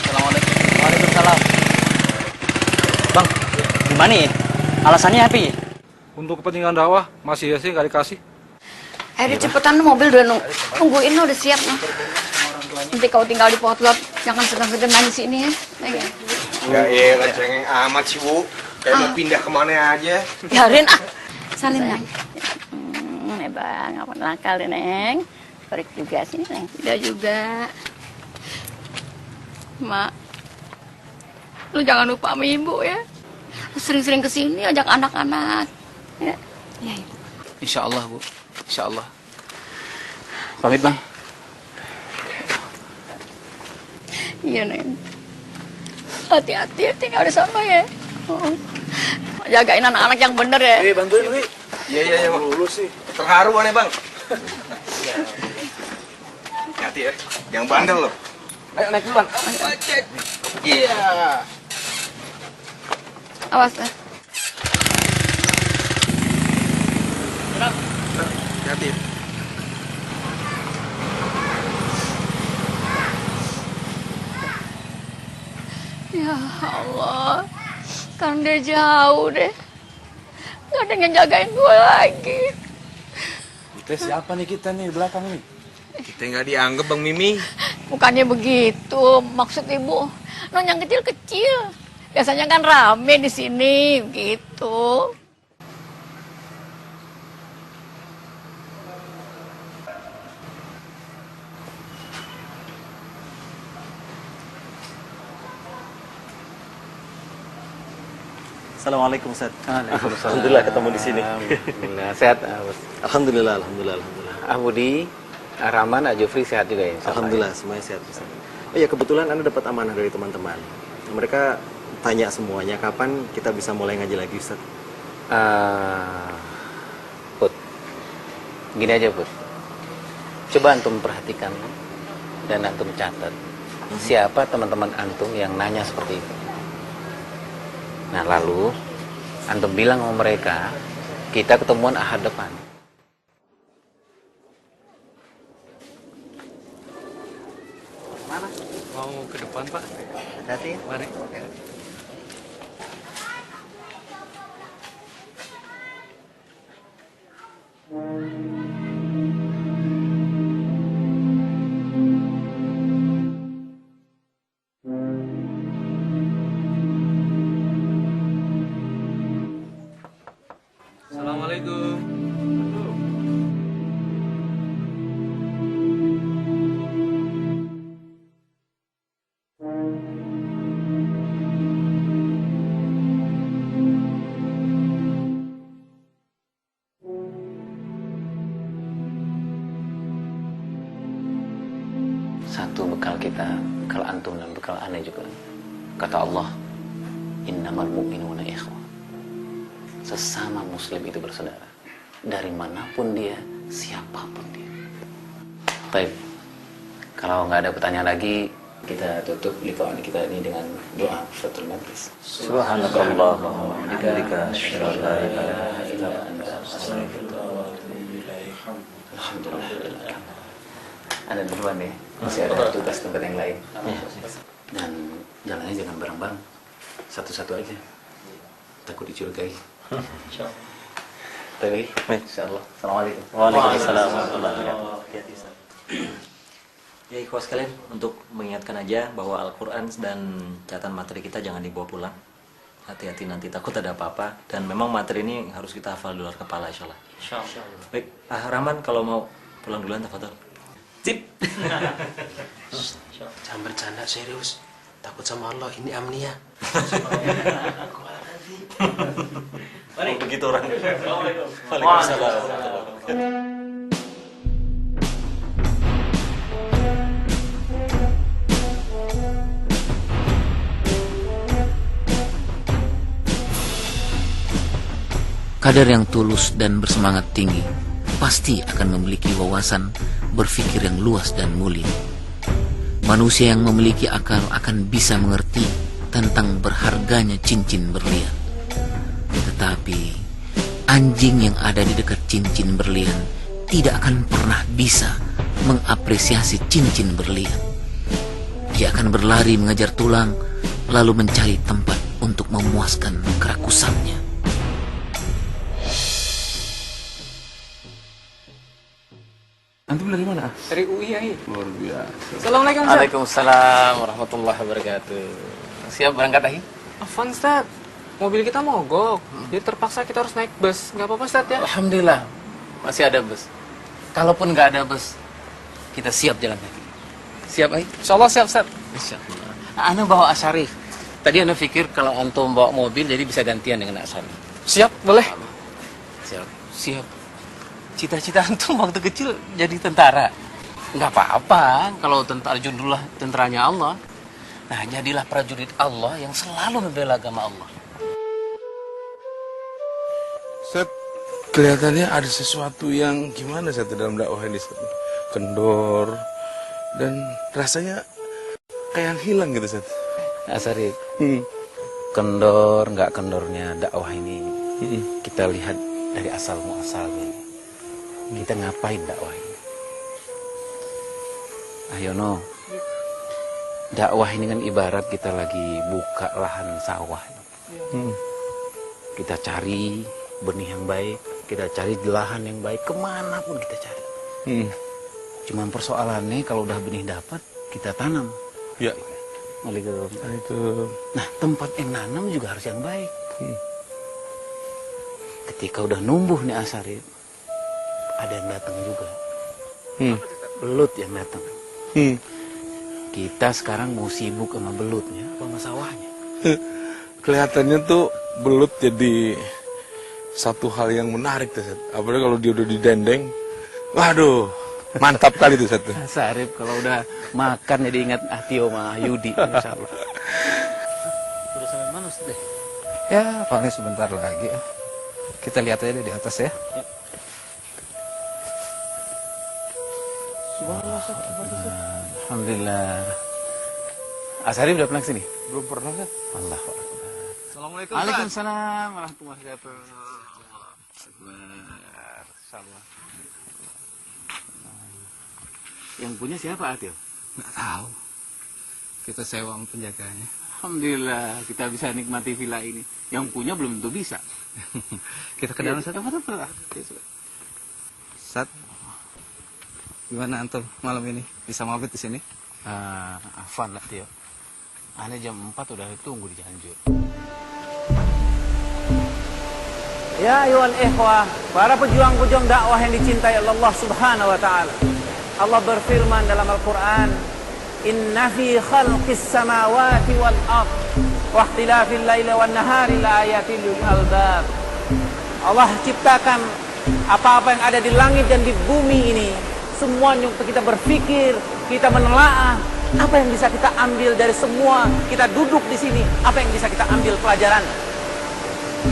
Assalamualaikum. Waalaikumsalam. Bang, gimana ya? Alasannya apa ya? Untuk kepentingan dakwah, masih ya sih nggak dikasih. Ayo cepetan, mobil udah nungguin udah siap noh. Nanti kau tinggal di potlot, jangan segan-segan main di sini ya. Ya iya, cengeng amat sih Bu. Kayak mau pindah kemana aja. Biarin salin Neng. Bang, apa nakal deh Neng. Korek juga sini Neng. Tidak juga. Mak, lu jangan lupa sama ibu ya. Lu sering-sering kesini ajak anak-anak. Ya, ya ibu. Insya Allah Bu, insya Allah. Pamit Bang. Iya Neng. Hati-hati tinggal di sana ya. Jagain anak-anak yang bener ya. Bantuin Wi. Iya, Bang. Lulus sih. Terharu aneh Bang. Hati-hati ya. Yang bandel loh. Ayo naik duluan. Iya. Awas ya. Hati-hati. Ya Allah, kan dia jauh deh. Gak ada yang jagain gue lagi. Kita siapa nih kita nih di belakang nih? Kita nggak dianggap Bang Mimi. Bukannya begitu, maksud ibu. Non yang kecil-kecil. Biasanya kan rame di sini, gitu. Assalamualaikum Ustaz. Alhamdulillah ketemu di sini. Alhamdulillah sehat. Alhamdulillah. Budi, Rahman, Jufri sehat juga ya? Alhamdulillah semuanya sehat Ustaz. Oh ya kebetulan Anda dapat amanah dari teman-teman. Mereka tanya semuanya kapan kita bisa mulai ngaji lagi Ustaz. Put, gini aja Put. Coba antum perhatikan dan antum catat siapa teman-teman antum yang nanya seperti itu. Nah lalu antum bilang sama mereka kita ketemuan Ahad depan. Mana? Mau ke depan Pak. Hati-hati. Mari. Assalamualaikum. Satu bekal kita, bekal antum dan bekal aneh juga. Kata Allah, innamal mu'minuna ikhwah. Sesama muslim itu bersaudara. Dari manapun dia, siapapun dia. Baik, kalau nggak ada pertanyaan lagi, kita tutup liputan kita ini dengan doa Fathul Majlis. Subhanakallahumma wa bihamdika asyhadu an la ilaha illa anta astaghfiruka wa atubu ilaik. Alhamdulillah. Ada duluan ya, masih ada tugas tempat yang lain. Dan jalannya jangan bareng-bareng, satu-satu aja. Takut dicurigai. Insyaallah. Baik, insyaallah. Assalamualaikum. Waalaikumsalam warahmatullahi wabarakatuh. Ya ikhwas sekalian, untuk mengingatkan aja bahwa Al-Quran dan catatan materi kita jangan dibawa pulang. Hati-hati nanti takut ada apa-apa. Dan memang materi ini harus kita hafal di luar kepala insyaallah. Insyaallah. Baik, Rahman kalau mau pulang duluan tafadhol. Sip. Jangan bercanda serius. Takut sama Allah, ini amnia. Oh, begitu orang. Waalaikumsalam. Kader yang tulus dan bersemangat tinggi pasti akan memiliki wawasan berpikir yang luas dan mulia. Manusia yang memiliki akal akan bisa mengerti tentang berharganya cincin berlian. Tetapi anjing yang ada di dekat cincin berlian tidak akan pernah bisa mengapresiasi cincin berlian. Dia akan berlari mengejar tulang, lalu mencari tempat untuk memuaskan kerakusannya. Antum dari mana? Dari UI ya. Luar biasa. Assalamualaikum Ustaz. Waalaikumsalam warahmatullahi wabarakatuh. Siap berangkat lagi? Afwan Ustaz, mobil kita mogok. Jadi terpaksa kita harus naik bus. Nggak apa-apa Ustaz ya? Alhamdulillah, masih ada bus. Kalaupun nggak ada bus, kita siap jalan kaki. Siap, Ai? Insyaallah siap Ustaz. Insyaallah. Ana bawa Asarif. Tadi Ana pikir kalau antum bawa mobil jadi bisa gantian dengan Asarif. Siap, boleh? Siap. Siap. Cita-cita antum waktu kecil jadi tentara. Nggak apa-apa kalau tentara judullah tentaranya Allah. Nah, jadilah prajurit Allah yang selalu membela agama Allah. Set, kelihatannya ada sesuatu yang gimana Set dalam dakwah ini Set? Kendor, Dan rasanya kayak yang hilang gitu, Ustaz. Asarif, kendor nggak kendornya dakwah ini, kita lihat dari asal muasalnya. Kita ngapain dakwah ini? Ayono, dakwah ini kan ibarat kita lagi buka lahan sawah. Kita cari benih yang baik, kita cari lahan yang baik, kemanapun kita cari. Cuman persoalannya kalau udah benih dapat, kita tanam. Ya. Waalaikumsalam. Nah, tempat yang nanam juga harus yang baik. Ketika udah numbuh nih Asarif, ada yang datang juga. Belut yang datang. Kita sekarang mau sibuk sama belutnya apa sama sawahnya? Kelihatannya tuh belut jadi satu hal yang menarik tuh, Ustaz. Apalagi kalau dia udah didendeng. Waduh, mantap kali tuh, Ustaz. Sarip kalau udah makan jadi ingat Atio sama Yudi, insya Allah. Udah sampai mana Ustaz? Ya, paling sebentar lagi. Kita lihat aja di atas ya. Alhamdulillah. Asarif udah pernah kesini? Belum pernah, Ustaz. Allahu Akbar. Assalamualaikum. Waalaikumsalam warahmatullahi wabarakatuh. Salam. Yang punya siapa, Atio? Nggak tahu. Kita sewa sama penjaganya. Alhamdulillah kita bisa nikmati villa ini. Yang punya belum tentu bisa. Kita ke dalam satu mata. Sat, gimana antum malam ini? Bisa mabit di sini? Afan lah, Tio. Ane jam 4 udah tunggu di Cianjur. Ya ayuhal ikhwah, para pejuang-pejuang dakwah yang dicintai Allah Subhanahu wa taala. Allah berfirman dalam Al-Qur'an, "Inna fi khalqis samawati wal ard wa ikhtilafil laili wan nahari laayatil lil albab." Allah ciptakan apa-apa yang ada di langit dan di bumi ini, semuanya untuk kita berpikir, kita menelaah apa yang bisa kita ambil dari semua kita duduk di sini, apa yang bisa kita ambil pelajaran.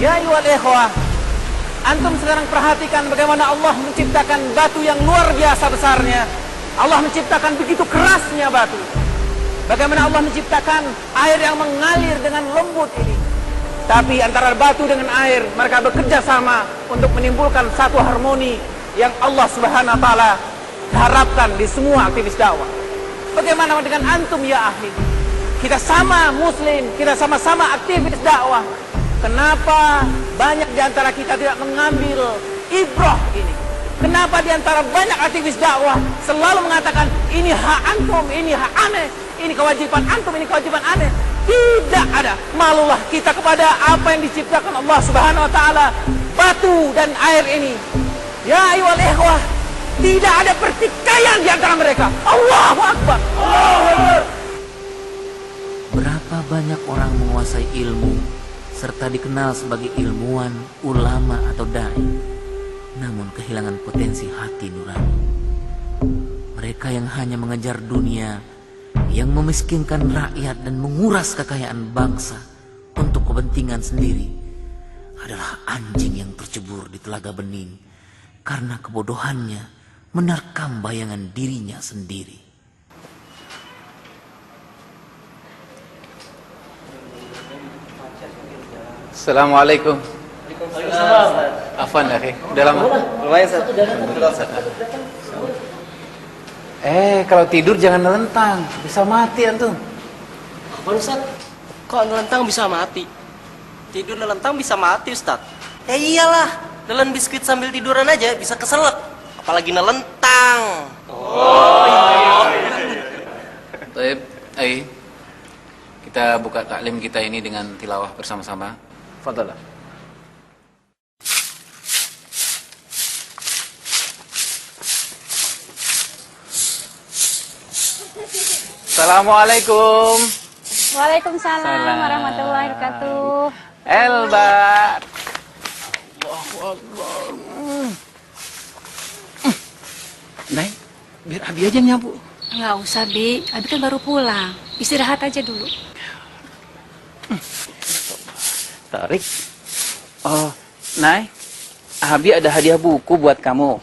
Ya ayuhal ikhwah, antum sekarang perhatikan bagaimana Allah menciptakan batu yang luar biasa besarnya. Allah menciptakan begitu kerasnya batu. Bagaimana Allah menciptakan air yang mengalir dengan lembut ini. Tapi antara batu dengan air, mereka bekerja sama untuk menimbulkan satu harmoni yang Allah Subhanahu wa taala harapkan di semua aktivis dakwah. Bagaimana dengan antum ya ahli? Kita sama muslim, kita sama-sama aktivis dakwah. Kenapa banyak di antara kita tidak mengambil ibrah ini? Kenapa di antara banyak aktivis dakwah selalu mengatakan ini hak antum, ini hak aneh, ini kewajiban antum, ini kewajiban aneh? Tidak ada. Malulah kita kepada apa yang diciptakan Allah Subhanahu wa taala, batu dan air ini. Ya ayyuhal ikhwah, tidak ada pertikaian di antara mereka. Allahu Akbar. Allahu Akbar. Berapa banyak orang menguasai ilmu serta dikenal sebagai ilmuwan, ulama atau dai, namun kehilangan potensi hati nurani. Mereka yang hanya mengejar dunia, yang memiskinkan rakyat dan menguras kekayaan bangsa untuk kepentingan sendiri, adalah anjing yang tercebur di telaga bening karena kebodohannya menerkam bayangan dirinya sendiri. Assalamualaikum. Afwan akhi, udah lama? Lumayan, Ustaz. Kalau tidur jangan nelentang, bisa mati antum. Apa Ustaz? Kok nelentang bisa mati? Tidur nelentang bisa mati, Ustaz. Ya iyalah, nelen biskuit sambil tiduran aja bisa keselak, apalagi nelentang. Oh iya. Baik, ayo kita buka taklim kita ini dengan tilawah bersama-sama. Fadhalah. Assalamualaikum. Waalaikumsalam warahmatullahi wabarakatuh. Elba. Allahu Akbar. Nay, biar Abi aja yang nyapu. Nggak usah, Bi. Abi kan baru pulang. Istirahat aja dulu. Tarik. Oh, Nay, Abi ada hadiah buku buat kamu.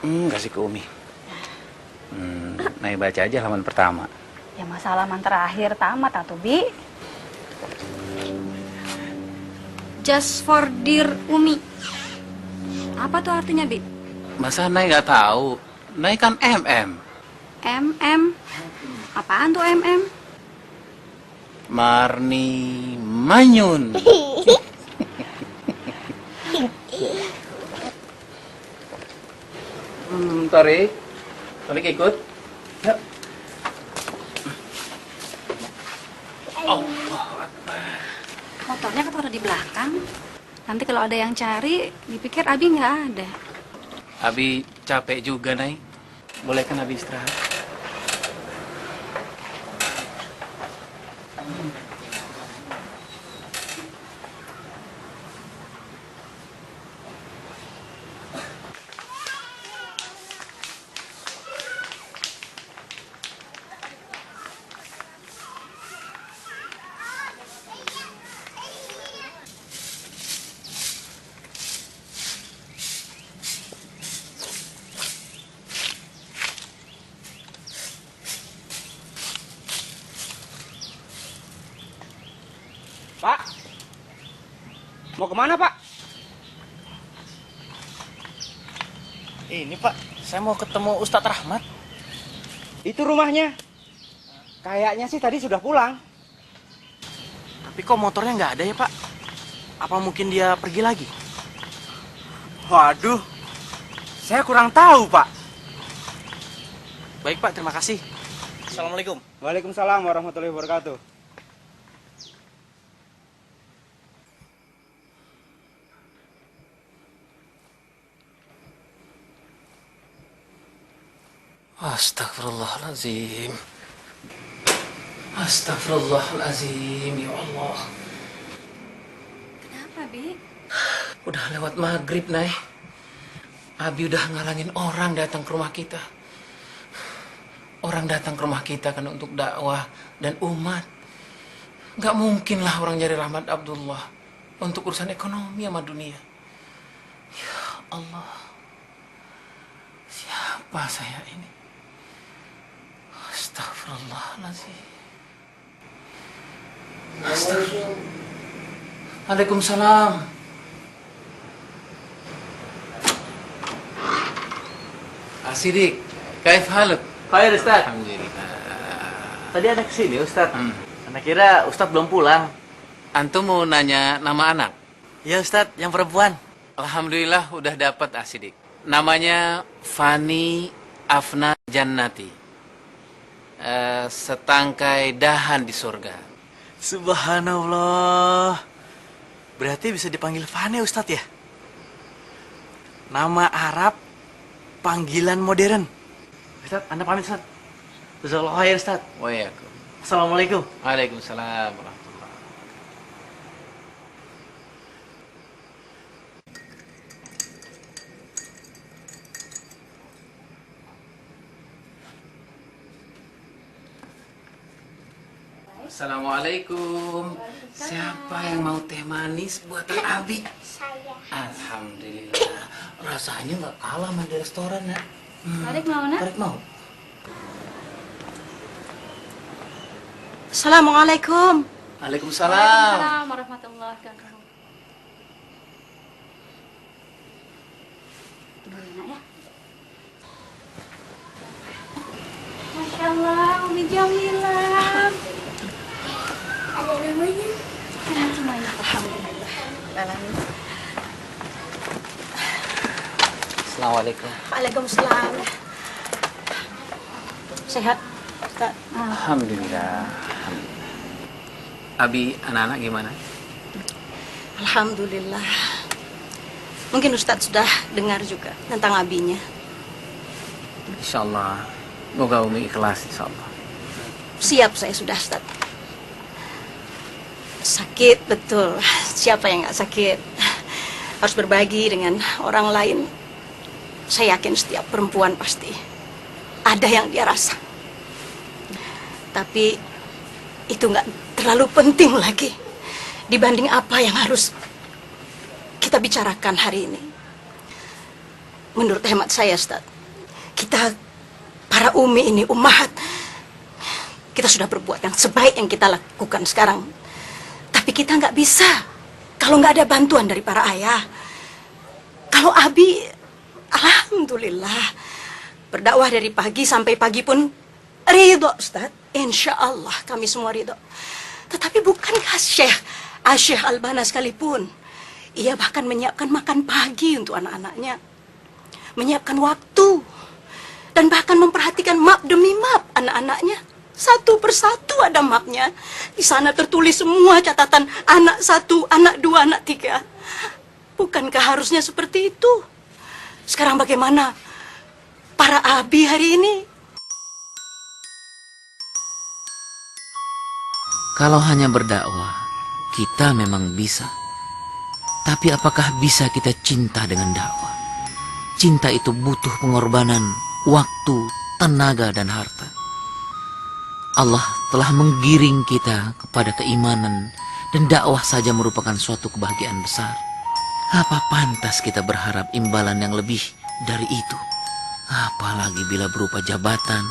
Kasih ke Umi. Nay baca aja halaman pertama. Ya masa halaman terakhir tamat atuh, Bi. Just for dear Umi. Apa tuh artinya, Bi? Masa Nay nggak tahu? Nay kan MM. MM. Apaan tuh MM? Marni Manyun. Tarik. Tarik ikut. Yuk. Motornya ketaruh di belakang. Nanti kalau ada yang cari, dipikir Abi nggak ada. Abi capek juga, Nay. Boleh kan Abi istirahat? Pak, mau kemana Pak? Ini Pak, saya mau ketemu Ustadz Rahmat. Itu rumahnya. Kayaknya sih tadi sudah pulang. Tapi kok motornya nggak ada ya Pak? Apa mungkin dia pergi lagi? Waduh, saya kurang tahu Pak. Baik Pak, terima kasih. Assalamualaikum. Waalaikumsalam warahmatullahi wabarakatuh. Astagfirullahaladzim. Astagfirullahaladzim, ya Allah. Kenapa, Bi? Udah lewat maghrib, Nay. Abi udah ngalangin orang datang ke rumah kita. Orang datang ke rumah kita kan untuk dakwah dan umat. Gak mungkin lah orang nyari Rahmat Abdullah untuk urusan ekonomi sama dunia. Ya Allah. Siapa saya ini? Astagfirullahaladzim. Astagfirullah. Waalaikumsalam. Asidik, kaif haluk? Khair Ustaz. Alhamdulillah. Tadi ada kesini Ustaz. Saya kira Ustaz belum pulang. Antum mau nanya nama anak? Ya Ustaz, yang perempuan. Alhamdulillah udah dapat Asidik. Namanya Fani Afna Jannati. Setangkai dahan di surga. Subhanallah. Berarti bisa dipanggil Fani Ustaz ya? Nama Arab, panggilan modern. Ustaz, Anda pamit Ustaz. Jazakallahu khair Ustaz. Waalaikumsalam. Assalamualaikum. Waalaikumsalam. Assalamualaikum. Siapa yang mau teh manis buatan Abi? Saya. Alhamdulillah. Rasanya nggak kalah sama di restoran ya. Tarik mau, Nak? Tarik mau. Assalamualaikum. Waalaikumsalam. Waalaikumsalam warahmatullahi wabarakatuh. Tunggu ya, Nak ya. Masya Allah, Umi Jamilah. Ada namanya? Enak semuanya. Alhamdulillah. Alhamdulillah. Assalamualaikum. Waalaikumsalam. Sehat, Ustaz? Alhamdulillah. Abi, anak-anak gimana? Alhamdulillah. Mungkin Ustadz sudah dengar juga tentang abinya. Insyaallah. Moga Umi ikhlas insyaallah. Siap saya sudah, Ustadz. Sakit, betul. Siapa yang nggak sakit? Harus berbagi dengan orang lain. Saya yakin setiap perempuan pasti ada yang dia rasa. Tapi itu nggak terlalu penting lagi dibanding apa yang harus kita bicarakan hari ini. Menurut hemat saya, Ustadz, kita para umi ini, ummahat, kita sudah berbuat yang sebaik yang kita lakukan sekarang. Tapi kita nggak bisa kalau nggak ada bantuan dari para ayah. Kalau Abi, alhamdulillah, berdakwah dari pagi sampai pagi pun ridho, Ustaz. Insya Allah kami semua ridho. Tetapi bukankah Syekh Albana sekalipun, ia bahkan menyiapkan makan pagi untuk anak-anaknya, menyiapkan waktu, dan bahkan memperhatikan map demi map anak-anaknya. Satu persatu ada mapnya. Di sana tertulis semua catatan anak 1, anak 2, anak 3. Bukankah harusnya seperti itu? Sekarang bagaimana para abi hari ini? Kalau hanya berdakwah, kita memang bisa. Tapi apakah bisa kita cinta dengan dakwah? Cinta itu butuh pengorbanan, waktu, tenaga, dan harta. Allah telah menggiring kita kepada keimanan, dan dakwah saja merupakan suatu kebahagiaan besar. Apa pantas kita berharap imbalan yang lebih dari itu? Apalagi bila berupa jabatan,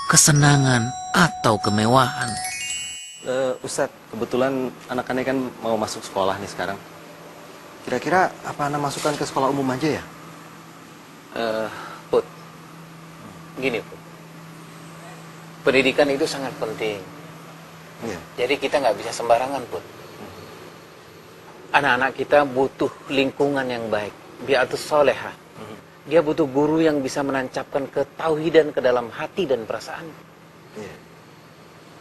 kesenangan, atau kemewahan. Ustadz, kebetulan anak-anak kan mau masuk sekolah nih sekarang. Kira-kira apa anak masukkan ke sekolah umum aja ya? Put, gini Put, pendidikan itu sangat penting. Jadi kita nggak bisa sembarangan Put. Anak-anak kita butuh lingkungan yang baik, bi'atus solehah. Dia butuh guru yang bisa menancapkan ketauhidan ke dalam hati dan perasaan.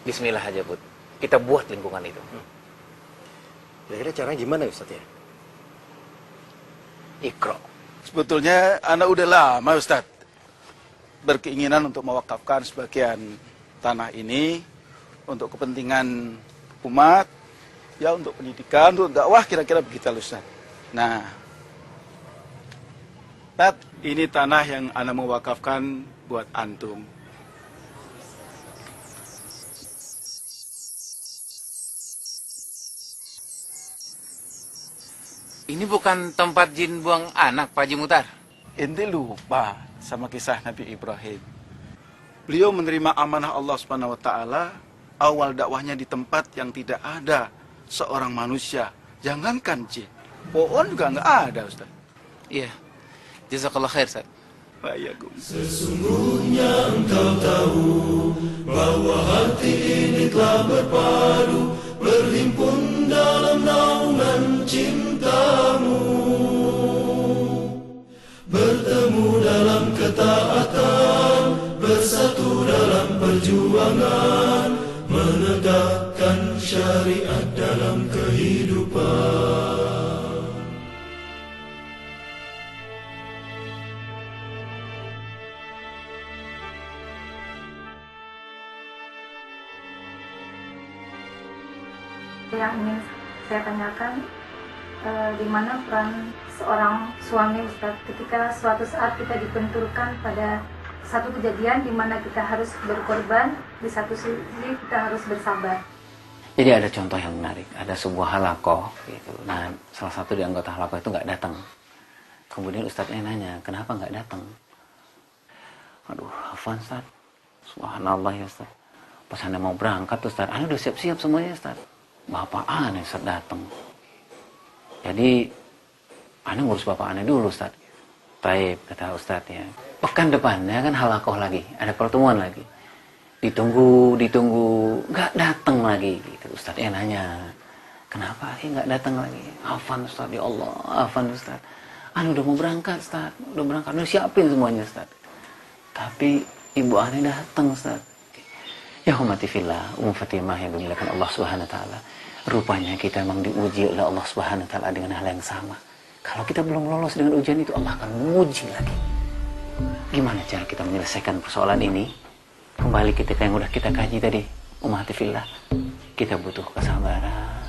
Bismillah aja Put, kita buat lingkungan itu. Kira-kira caranya gimana Ustadz ya? Iqra. Sebetulnya anak udah lama Ustadz berkeinginan untuk mewakafkan sebagian tanah ini untuk kepentingan umat, ya untuk pendidikan, untuk dakwah, kira-kira begitu Ustadz. Nah, Ustadz, ini tanah yang anak mewakafkan buat antum. Ini bukan tempat jin buang anak, Pak Haji Muhtar. Ente lupa sama kisah Nabi Ibrahim. Beliau menerima amanah Allah Subhanahu wa taala, awal dakwahnya di tempat yang tidak ada seorang manusia. Jangankan jin, pohon juga nggak ada, Ustaz. Iya. Jazakallah khair, Ustaz. Sesungguhnya engkau tahu bahwa hati ini telah berpadu, berhimpun dalam naungan cintamu, bertemu dalam ketaatan, bersatu dalam perjuangan, menegakkan syariat dalam kehidupan. Yang ingin saya tanyakan, di mana peran seorang suami Ustadz ketika suatu saat kita dibenturkan pada satu kejadian di mana kita harus berkorban, di satu sisi kita harus bersabar. Jadi ada contoh yang menarik, ada sebuah halakoh gitu. Nah, salah satu di anggota halakoh itu nggak datang. Kemudian Ustadznya nanya, kenapa nggak datang? Aduh, Afwan Ustadz, subhanallah ya Ustadz. Pas Anda mau berangkat Ustadz, Anda udah siap-siap semuanya Ustadz. Bapak aneh Ustadz datang. Jadi Anda ngurus bapak aneh dulu Ustadz. Taib, kata Ustadz ya. Pekan depannya kan halakoh lagi, ada pertemuan lagi. Ditunggu, nggak datang lagi. Gitu. Ustadz nanya, kenapa nggak datang lagi? Afan Ustadz, ya Allah, Afan Ustadz. Anda udah mau berangkat Ustadz, udah siapin semuanya Ustadz. Tapi ibu aneh datang Ustadz. Ya hormati fillah, Fatimah yang dimuliakan Allah Subhanahu wa taala. Rupanya kita memang diuji oleh Allah Subhanahu wa taala dengan hal yang sama. Kalau kita belum lolos dengan ujian itu, Allah akan menguji lagi. Gimana cara kita menyelesaikan persoalan ini? Kembali ketika yang udah kita kaji tadi, ummati fillah. Kita butuh kesabaran.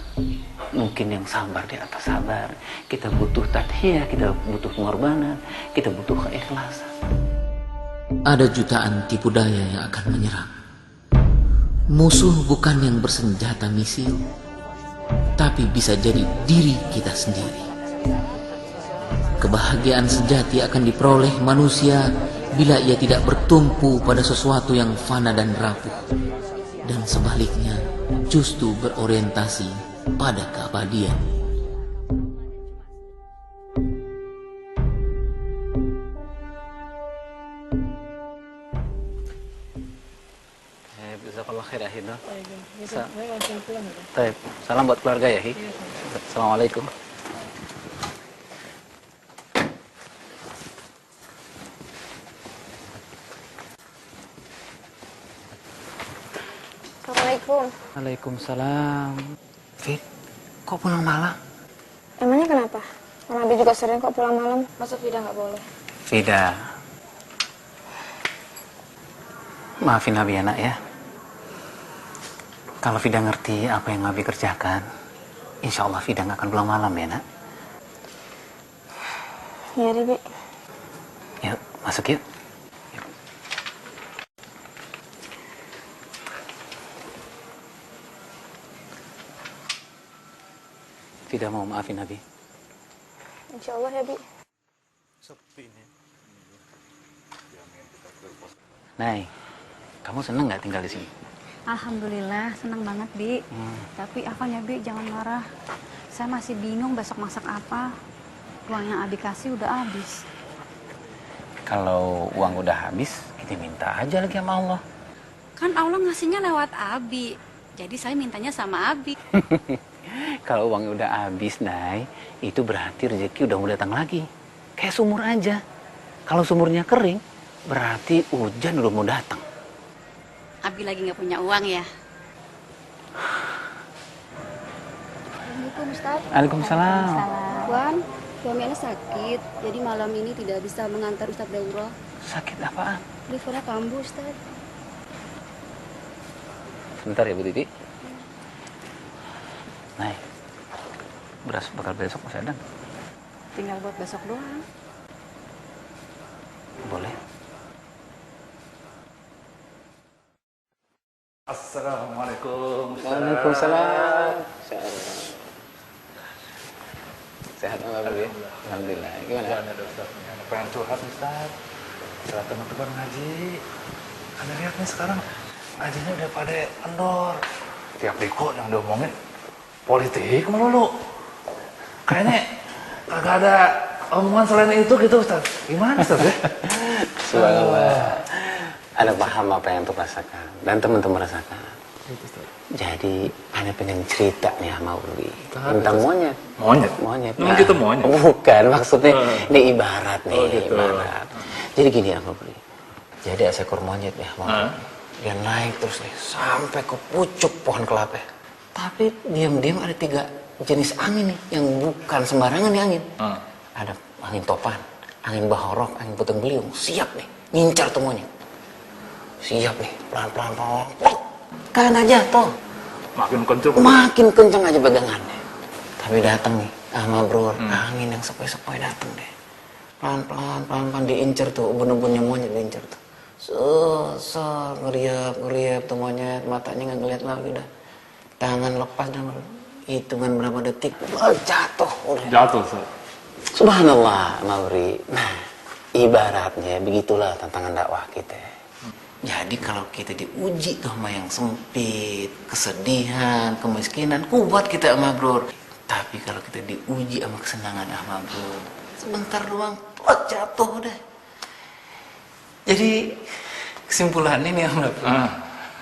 Mungkin yang sabar di atas sabar. Kita butuh tadhiyah, kita butuh pengorbanan, kita butuh keikhlasan. Ada jutaan tipu daya yang akan menyerang. Musuh bukan yang bersenjata misil, tapi bisa jadi diri kita sendiri. Kebahagiaan sejati akan diperoleh manusia bila ia tidak bertumpu pada sesuatu yang fana dan rapuh, dan sebaliknya justru berorientasi pada keabadian. Jazakallah khair ya Hidno. Salam buat keluarga ya Hi. Assalamualaikum. Assalamualaikum. Waalaikumsalam. Fit, kok pulang malam? Emangnya kenapa? Orang Abi juga sering kok pulang malam. Masa Vida nggak boleh? Vida, maafin Abi ya nak ya. Kalau Vida ngerti apa yang Abi kerjakan, insya Allah Vida nggak akan pulang malam ya nak. Iya deh, Bi. Yuk, masuk yuk. Vida mau maafin Abi. Insya Allah ya, Bi. Nay, kamu seneng nggak tinggal di sini? Alhamdulillah, senang banget, Bi. Tapi Afan ya, Bi, jangan marah. Saya masih bingung besok masak apa. Uang yang Abi kasih udah habis. Kalau uang udah habis, kita minta aja lagi sama Allah. Kan Allah ngasihnya lewat Abi. Jadi saya mintanya sama Abi. Kalau uang udah habis, Nay, itu berarti rezeki udah mau datang lagi. Kayak sumur aja. Kalau sumurnya kering, berarti hujan udah mau datang. Abi lagi nggak punya uang ya? Assalamualaikum, Ustaz. Waalaikumsalam. Wan, suami Ana sakit, jadi malam ini tidak bisa mengantar Ustaz daurah. Sakit apaan? Livernya kambuh, Ustaz. Sebentar ya Bu Titi. Nay, beras bakal besok masih ada? Tinggal buat besok doang. Boleh. Assalamualaikum. Waalaikumsalam. Sehat nggak Bu ya? Alhamdulillah. Gimana? Pengen curhat Ustaz. Setelah teman-teman ngaji, Anda lihat nih sekarang ngajinya udah pada kendor. Tiap diko yang diomongin politik melulu. Kayaknya kagak ada omongan selain itu gitu Ustaz. Gimana Ustaz ya? Subhanallah. Ada paham apa yang tuh rasakan dan teman-teman rasakan. Jadi, Anda pengen cerita nih sama Uli tentang monyet. Monyet? Monyet. Emang kita monyet? Bukan, maksudnya ini ibarat nih. Oh, gitu. Ibarat. Jadi gini apa Uli? Jadi ada seekor monyet ya, dia naik terus nih sampai ke pucuk pohon kelapa. Tapi diam-diam ada 3 jenis angin nih yang bukan sembarangan nih angin. Ada angin topan, angin bahorok, angin puting beliung. Siap nih, ngincar tuh monyet. Siap nih, pelan-pelan. Kalian aja tuh. Makin kenceng. Makin kenceng aja pegangannya. Tapi datang nih, sama bro, angin yang sepoi-sepoi datang deh. Pelan-pelan diincer tuh, ubun-ubunnya monyet diincer tuh. Ngeriap tuh monyet, matanya nggak ngeliat lagi dah. Tangan lepas dan hitungan berapa detik, jatuh udah. Jatuh, Ustaz. Subhanallah, Mauri. Nah, ibaratnya begitulah tantangan dakwah kita. Jadi kalau kita diuji sama yang sempit, kesedihan, kemiskinan, kuat kita sama bro. Tapi kalau kita diuji sama kesenangan sama bro, sebentar doang, jatuh udah. Jadi kesimpulannya nih Om Rafi,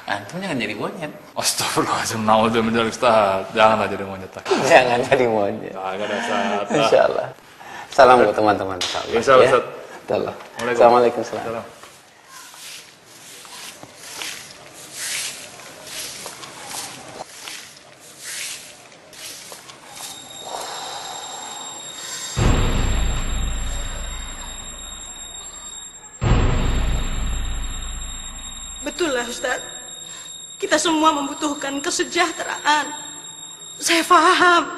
antum jangan jadi monyet. Astagfirullahaladzim, naudzubillah Ustaz. Janganlah jadi monyet. Jangan jadi monyet. Jangan Ustaz. Insyaallah. Salam buat teman-teman. Insyaallah Ustaz. Assalamualaikum. Salam. Betul lah Ustaz. Kita semua membutuhkan kesejahteraan. Saya paham.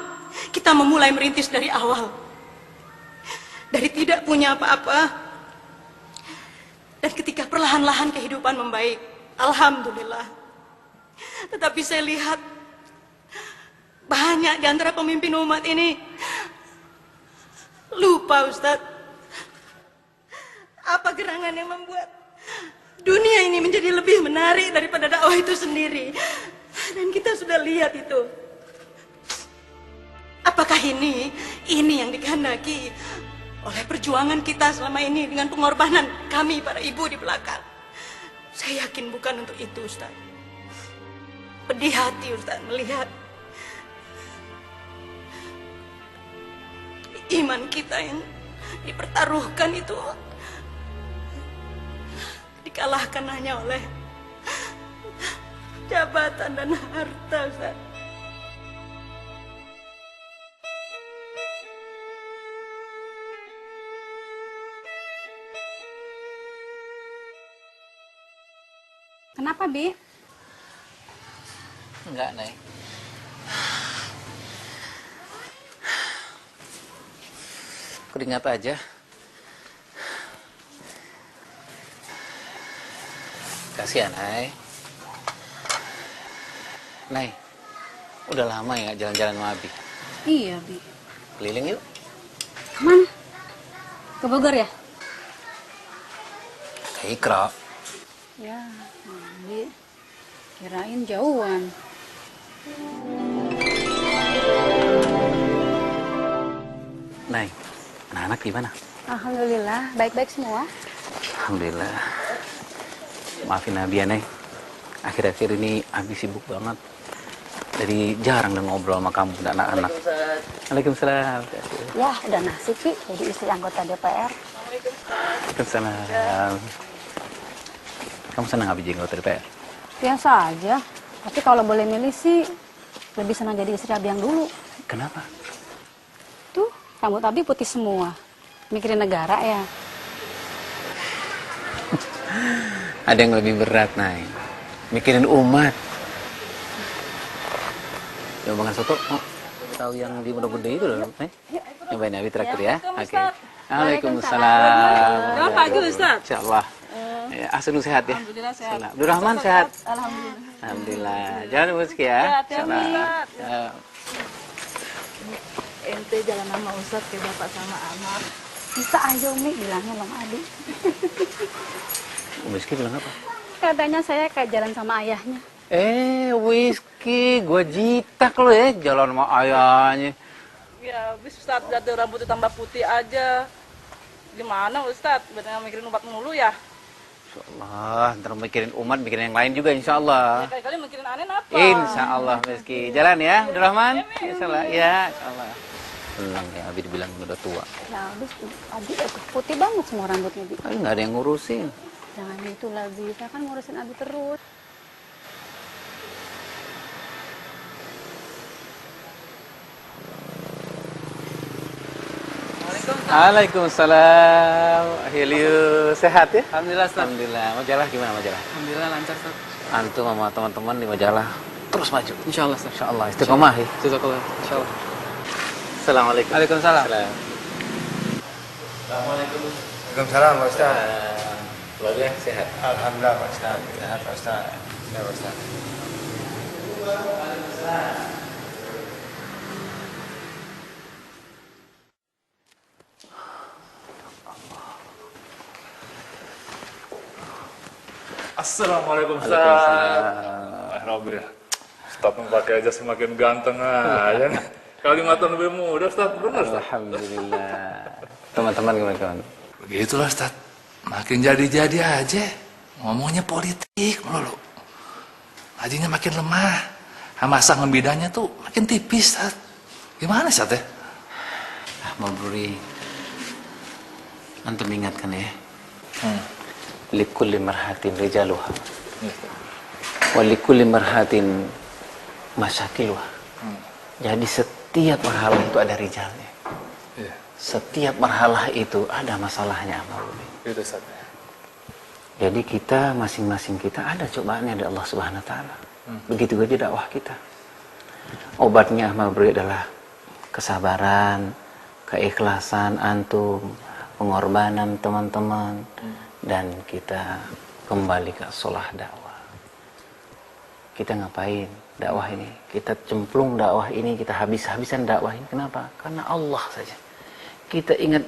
Kita memulai merintis dari awal. Dari tidak punya apa-apa. Dan ketika perlahan-lahan kehidupan membaik. Alhamdulillah. Tetapi saya lihat banyak di antara pemimpin umat ini lupa Ustaz. Apa gerangan yang membuat dunia ini menjadi lebih menarik daripada dakwah itu sendiri? Dan kita sudah lihat itu. Apakah ini yang dikehendaki oleh perjuangan kita selama ini dengan pengorbanan kami para ibu di belakang? Saya yakin bukan untuk itu, Ustaz. Pedih hati, Ustaz, melihat iman kita yang dipertaruhkan itu dikalahkan hanya oleh jabatan dan harta, Ustaz. Kenapa, Bi? Enggak, Nay. Keringat aja. Kasihan, Nay. Nay, udah lama ya nggak jalan-jalan sama Abi? Iya, Bi. Keliling yuk. Kemana? Ke Bogor ya? Ke Ikra. Ya, Bi. Kirain jauhan. Nay, anak-anak gimana? Alhamdulillah, baik-baik semua. Alhamdulillah. Maafin Abi ya, Nay. Akhir-akhir ini Abi sibuk banget. Jadi jarang dong ngobrol sama kamu dan anak-anak. Waalaikumsalam. Ya, udah nasib, Bi. Jadi istri anggota DPR. Waalaikumsalam. Kamu senang Abi jadi anggota DPR? Biasa aja. Tapi kalau boleh milih sih, lebih senang jadi istri Abi yang dulu. Kenapa? Tuh, rambut Abi putih semua. Mikirin negara ya. Ada yang lebih berat, Nay. Mikirin umat. Coba makan soto. Oh, tahu yang di Pondok Gede itu loh, Nay. Nyobain Abi traktir ya. Oke. Waalaikumsalam. Selamat pagi, Ustaz. Insyaallah. Ya, Asun sehat ya? Alhamdulillah sehat. Abdurrahman sehat? Alhamdulillah. Alhamdulillah. Jangan Muski ya. Ya, hati-hati. Insyaallah. Ya. Ente jalan sama Ustaz ke bapak sama Amar. Bisa aja Umi bilangnya Bang Adi. Muski bilang apa? Katanya saya kayak jalan sama ayahnya. Whisky, gua jitak lo ya jalan sama ayahnya. Ya, habis Ustaz jatuh rambutnya tambah putih aja. Gimana Ustaz? Bener mikirin umat mulu ya? Insyaallah, ntar mikirin umat, mikirin yang lain juga insyaallah. Ya kali-kali mikirin aneh apa? Insyaallah Meski. Jalan ya, Abdurrahman. Insyaallah. Ya, insyaallah. Tenang ya, Abi dibilang udah tua. Ya habis Abi putih banget semua rambutnya, Bi. Nggak ada yang ngurusin. Jangan gitu lah, Bi. Saya kan ngurusin Abi terus. Waalaikumsalam. Heliu sehat ya? Alhamdulillah, Ustaz. Alhamdulillah. Majalah gimana majalah? Alhamdulillah lancar, Ustaz. Antum sama teman-teman di majalah terus maju. Insyaallah, Ustaz. Insyaallah. Istiqomah ya. Jazakallah. Insyaallah. Assalamualaikum. Waalaikumsalam. Waalaikumsalam, Pak Ustaz. Keluarga sehat? Alhamdulillah, Pak Ustaz. Sehat, Pak Ustaz. Ya, Pak Ustaz. Assalamualaikum Ustaz. Alhamdulillah. Ustaz pakai aja semakin ganteng aja nih. Kalimatnya lebih muda Ustaz, benar Ustaz. Alhamdulillah. Teman-teman gimana kawan? Begitulah Ustaz. Makin jadi-jadi aja. Ngomongnya politik melulu. Ngajinya makin lemah. Masa ngebidanya tuh makin tipis Ustaz. Gimana Ustaz ya? Mabruri. Antum ingatkan ya. Likulli marhatin rijaluha. Wa likulli marhatin masyakiluha. Jadi setiap marhalah itu ada rijalnya. Setiap marhalah itu ada masalahnya. Itu Ustaz. Jadi kita masing-masing kita ada cobaannya dari Allah Subhanahu wa taala. Begitu aja dakwah kita. Obatnya Mabruri adalah kesabaran, keikhlasan antum, pengorbanan teman-teman, dan kita kembali ke sholah dakwah. Kita ngapain dakwah ini? Kita cemplung dakwah ini, kita habis-habisan dakwah ini. Kenapa? Karena Allah saja. Kita ingat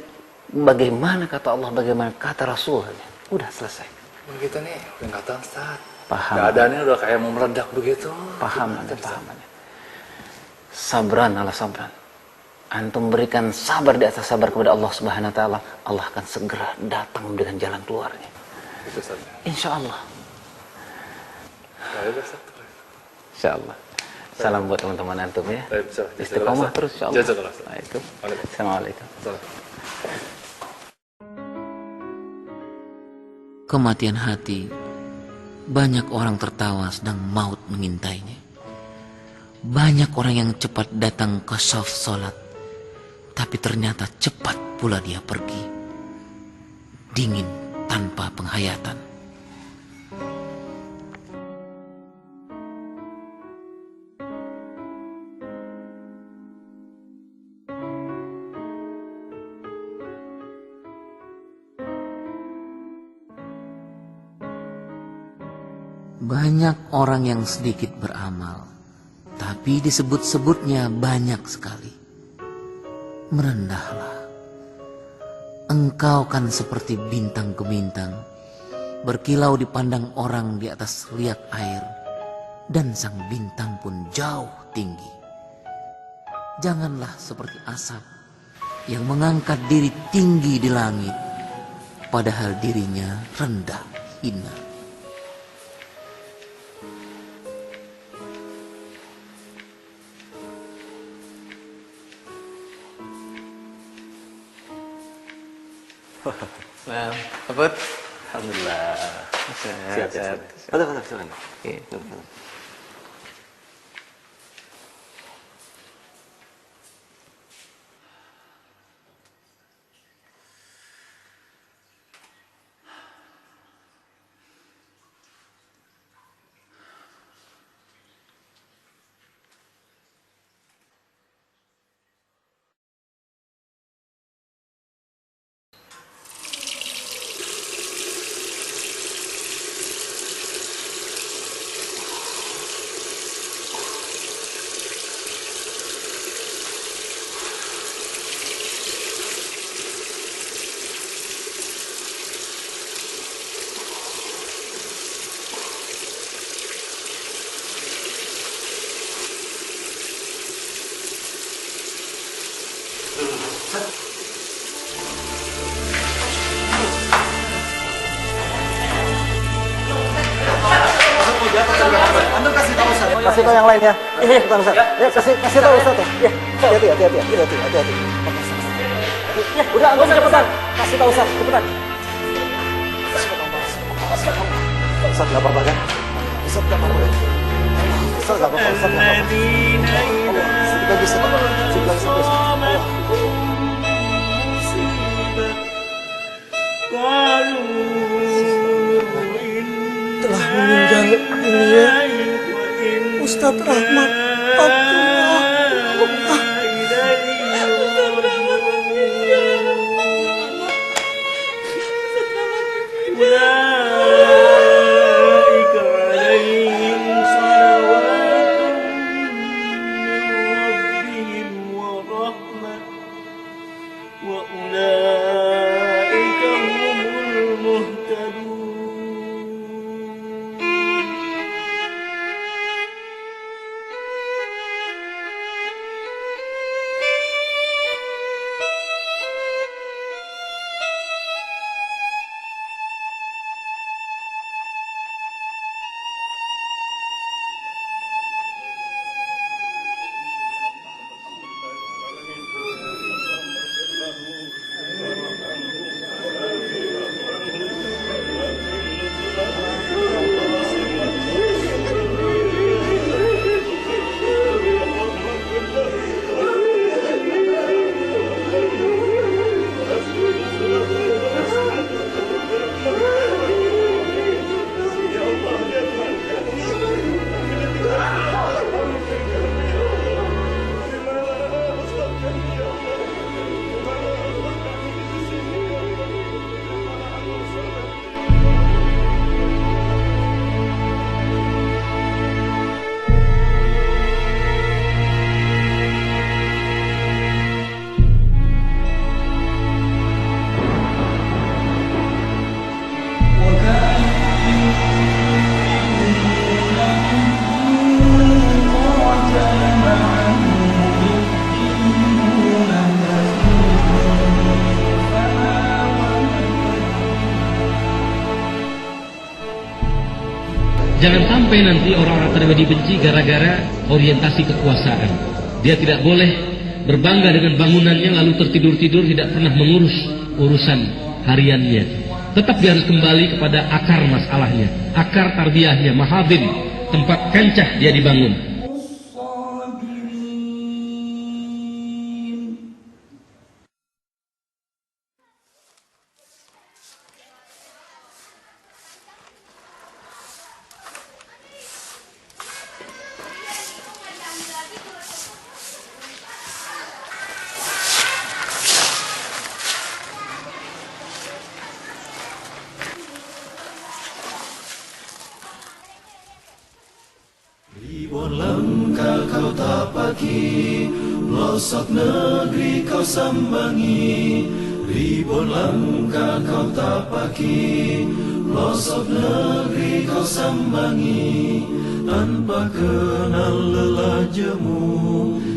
bagaimana kata Allah, bagaimana kata Rasul. Udah selesai. Kita nih udah nggak tahu Ustaz. Paham. Keadaannya udah kayak mau meledak begitu. Paham, paham. Sabran ala sabran. Antum berikan sabar di atas sabar kepada Allah Subhanahu wa taala, Allah akan segera datang memberikan jalan keluarnya. Itu Ustaz. Insyaallah. Baik Ustaz. Insyaallah. Salam buat teman-teman antum ya. Baik, Istiqomah terus insyaallah. Jazakallah. Assalamualaikum. Kematian hati, banyak orang tertawa sedang maut mengintainya. Banyak orang yang cepat datang ke shaf salat, tapi ternyata cepat pula dia pergi, dingin tanpa penghayatan. Banyak orang yang sedikit beramal, tapi disebut-sebutnya banyak sekali. Merendahlah. Engkau kan seperti bintang gemintang, berkilau dipandang orang di atas riak air, dan sang bintang pun jauh tinggi. Janganlah seperti asap yang mengangkat diri tinggi di langit, padahal dirinya rendah hina. Nah, Abud. Alhamdulillah. Sehat. Silakan. Antum kasih tahu Ustaz. Kasih tahu yang lain ya. Iya, Ustaz. Ya, kasih tahu Ustaz. Ya. Hati-hati. Ya, udah antum cepetan. Kasih tahu Ustaz, cepetan. Ustaz enggak apa-apa kan? Ustaz enggak apa-apa. Ustaz enggak apa-apa. Ustaz enggak apa-apa. Kita bisa juga sampai telah meninggal dunia Ustadz Rahmat Abdullah. Jangan sampai nanti orang-orang terima dibenci gara-gara orientasi kekuasaan. Dia tidak boleh berbangga dengan bangunannya lalu tertidur-tidur tidak pernah mengurus urusan hariannya. Tetap dia harus kembali kepada akar masalahnya, akar tarbiyahnya, mahadin, tempat kancah dia dibangun. Ribuan langkah kau tapaki, pelosok negeri kau sambangi. Ribuan langkah kau tapaki, pelosok negeri kau sambangi. Tanpa kenal lelah jemu,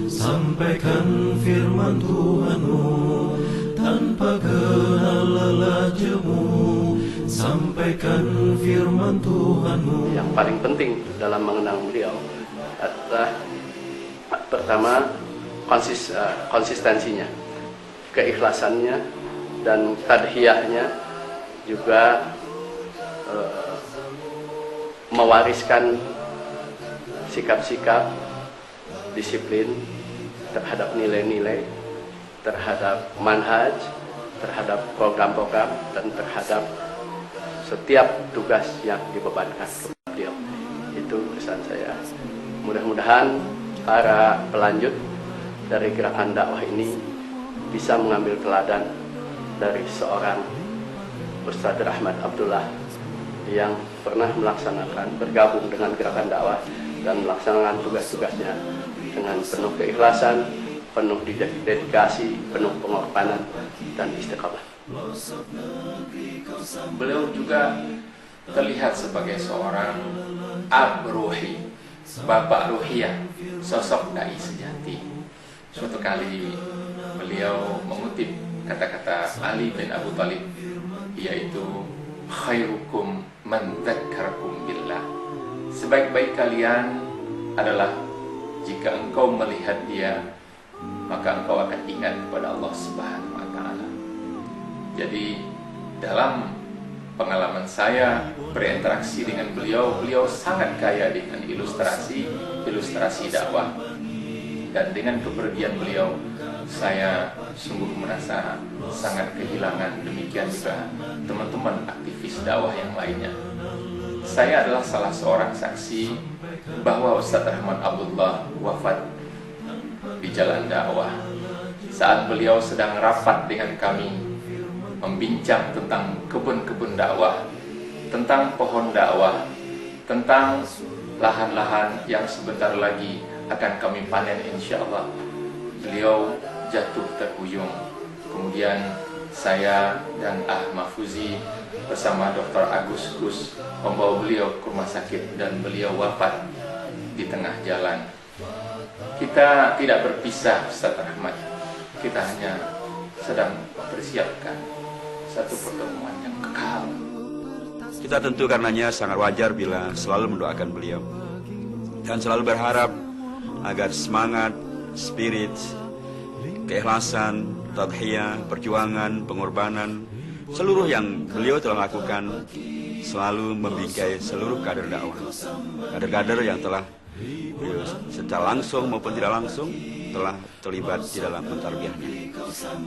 sampaikan firman Tuhanmu. Tanpa kenal lelah jemu, sampaikan firman Tuhanmu. Yang paling penting dalam mengenang beliau adalah pertama konsistensinya, keikhlasannya, dan tadhiyahnya, juga mewariskan sikap-sikap disiplin terhadap nilai-nilai, terhadap manhaj, terhadap program-program, dan terhadap setiap tugas yang dibebankan kepada beliau. Itu pesan saya. Mudah-mudahan para pelanjut dari gerakan dakwah ini bisa mengambil teladan dari seorang Ustadz Rahmat Abdullah yang pernah bergabung dengan gerakan dakwah dan melaksanakan tugas-tugasnya dengan penuh keikhlasan, penuh dedikasi, penuh pengorbanan dan istiqamah. Beliau juga terlihat sebagai seorang ab ruhi, bapak ruhiyah, sosok dai sejati. Suatu kali beliau mengutip kata-kata Ali bin Abu Thalib, yaitu khairukum man dzakarakum billah. Sebaik-baik kalian adalah jika engkau melihat dia, maka engkau akan ingat kepada Allah Subhanahu wa taala. Jadi dalam pengalaman saya berinteraksi dengan beliau, beliau sangat kaya dengan ilustrasi dakwah. Dan dengan kepergian beliau, saya sungguh merasa sangat kehilangan. Demikian juga teman-teman aktivis dakwah yang lainnya. Saya adalah salah seorang saksi bahwa Ustadz Rahmat Abdullah wafat di jalan dakwah saat beliau sedang rapat dengan kami membincang tentang kebun-kebun dakwah, tentang pohon dakwah, tentang lahan-lahan yang sebentar lagi akan kami panen insya Allah. Beliau jatuh terhuyung. Kemudian saya dan Mahfuzi bersama Dr. Agus Gus membawa beliau ke rumah sakit dan beliau wafat di tengah jalan. Kita tidak berpisah, Ustaz Rahmat. Kita hanya sedang mempersiapkan satu pertemuan yang kekal. Kita tentu karenanya sangat wajar bila selalu mendoakan beliau dan selalu berharap agar semangat, spirit, keikhlasan, tadhiyah, perjuangan, pengorbanan, seluruh yang beliau telah lakukan selalu membingkai seluruh kader dakwah. Kader-kader yang telah secara langsung maupun tidak langsung telah terlibat di dalam mentarbiyahnya.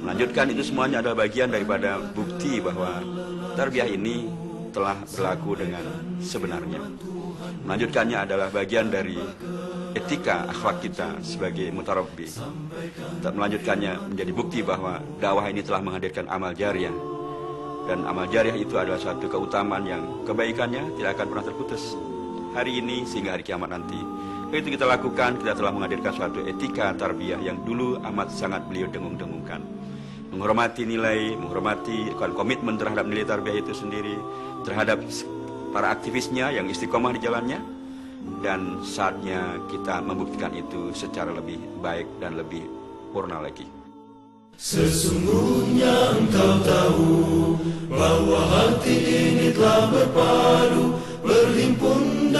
Melanjutkan itu semuanya adalah bagian daripada bukti bahwa tarbiyah ini telah berlaku dengan sebenarnya. Melanjutkannya adalah bagian dari etika akhlak kita sebagai mutarabbi. Melanjutkannya menjadi bukti bahwa dakwah ini telah menghadirkan amal jariah. Dan amal jariah itu adalah suatu keutamaan yang kebaikannya tidak akan pernah terputus. Hari ini sehingga hari kiamat nanti. Itu kita lakukan, kita telah menghadirkan suatu etika tarbiyah yang dulu amat sangat beliau dengung-dengungkan. Menghormati nilai, menghormati komitmen terhadap nilai tarbiyah itu sendiri, terhadap para aktivisnya yang istiqomah di jalannya, dan saatnya kita membuktikan itu secara lebih baik dan lebih purna lagi. Sesungguhnya engkau tahu bahwa hati ini telah berpadu, berhimpun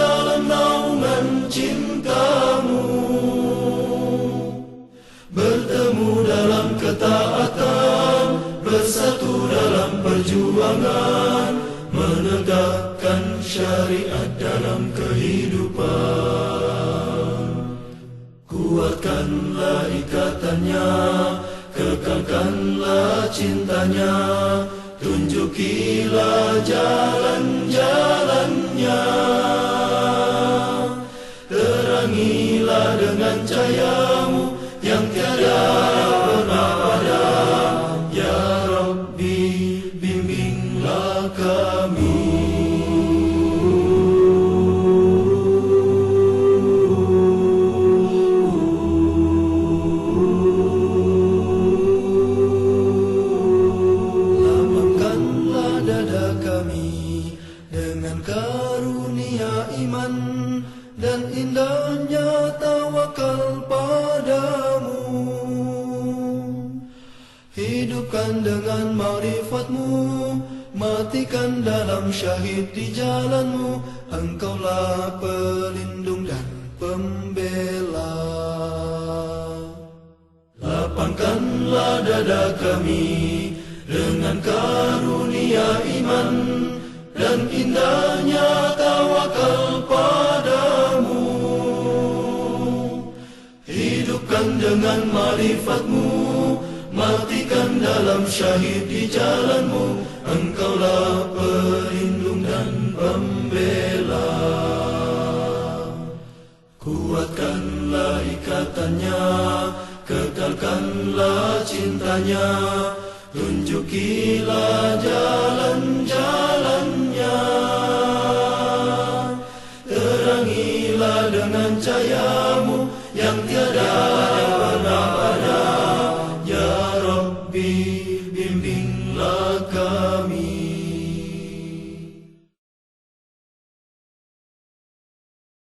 perjuangan menegakkan syariat dalam kehidupan. Kuatkanlah ikatannya, kekalkanlah cintanya, tunjukilah jalan-jalannya. Terangilah dengan cahayamu yang tiada pernah ada. Ya Rabbi, bimbinglah kami. Lapangkanlah dada kami dengan karunia iman dan indahnya tawakal padamu. Hidupkan dengan ma'rifatmu, matikan dalam syahid di jalanmu. Engkaulah pelindung dan pembela. Lapangkanlah dada kami dengan karunia iman dan indahnya tawakal padamu. Hidupkan dengan ma'rifatmu, matikan dalam syahid di jalanmu. Engkaulah pelindung dan pembela. Kuatkanlah ikatannya, kekalkanlah cintanya, tunjukilah jalan-jalannya. Terangilah dengan cahayamu yang tiada pernah ada. Ya Rabbi, bimbinglah kami.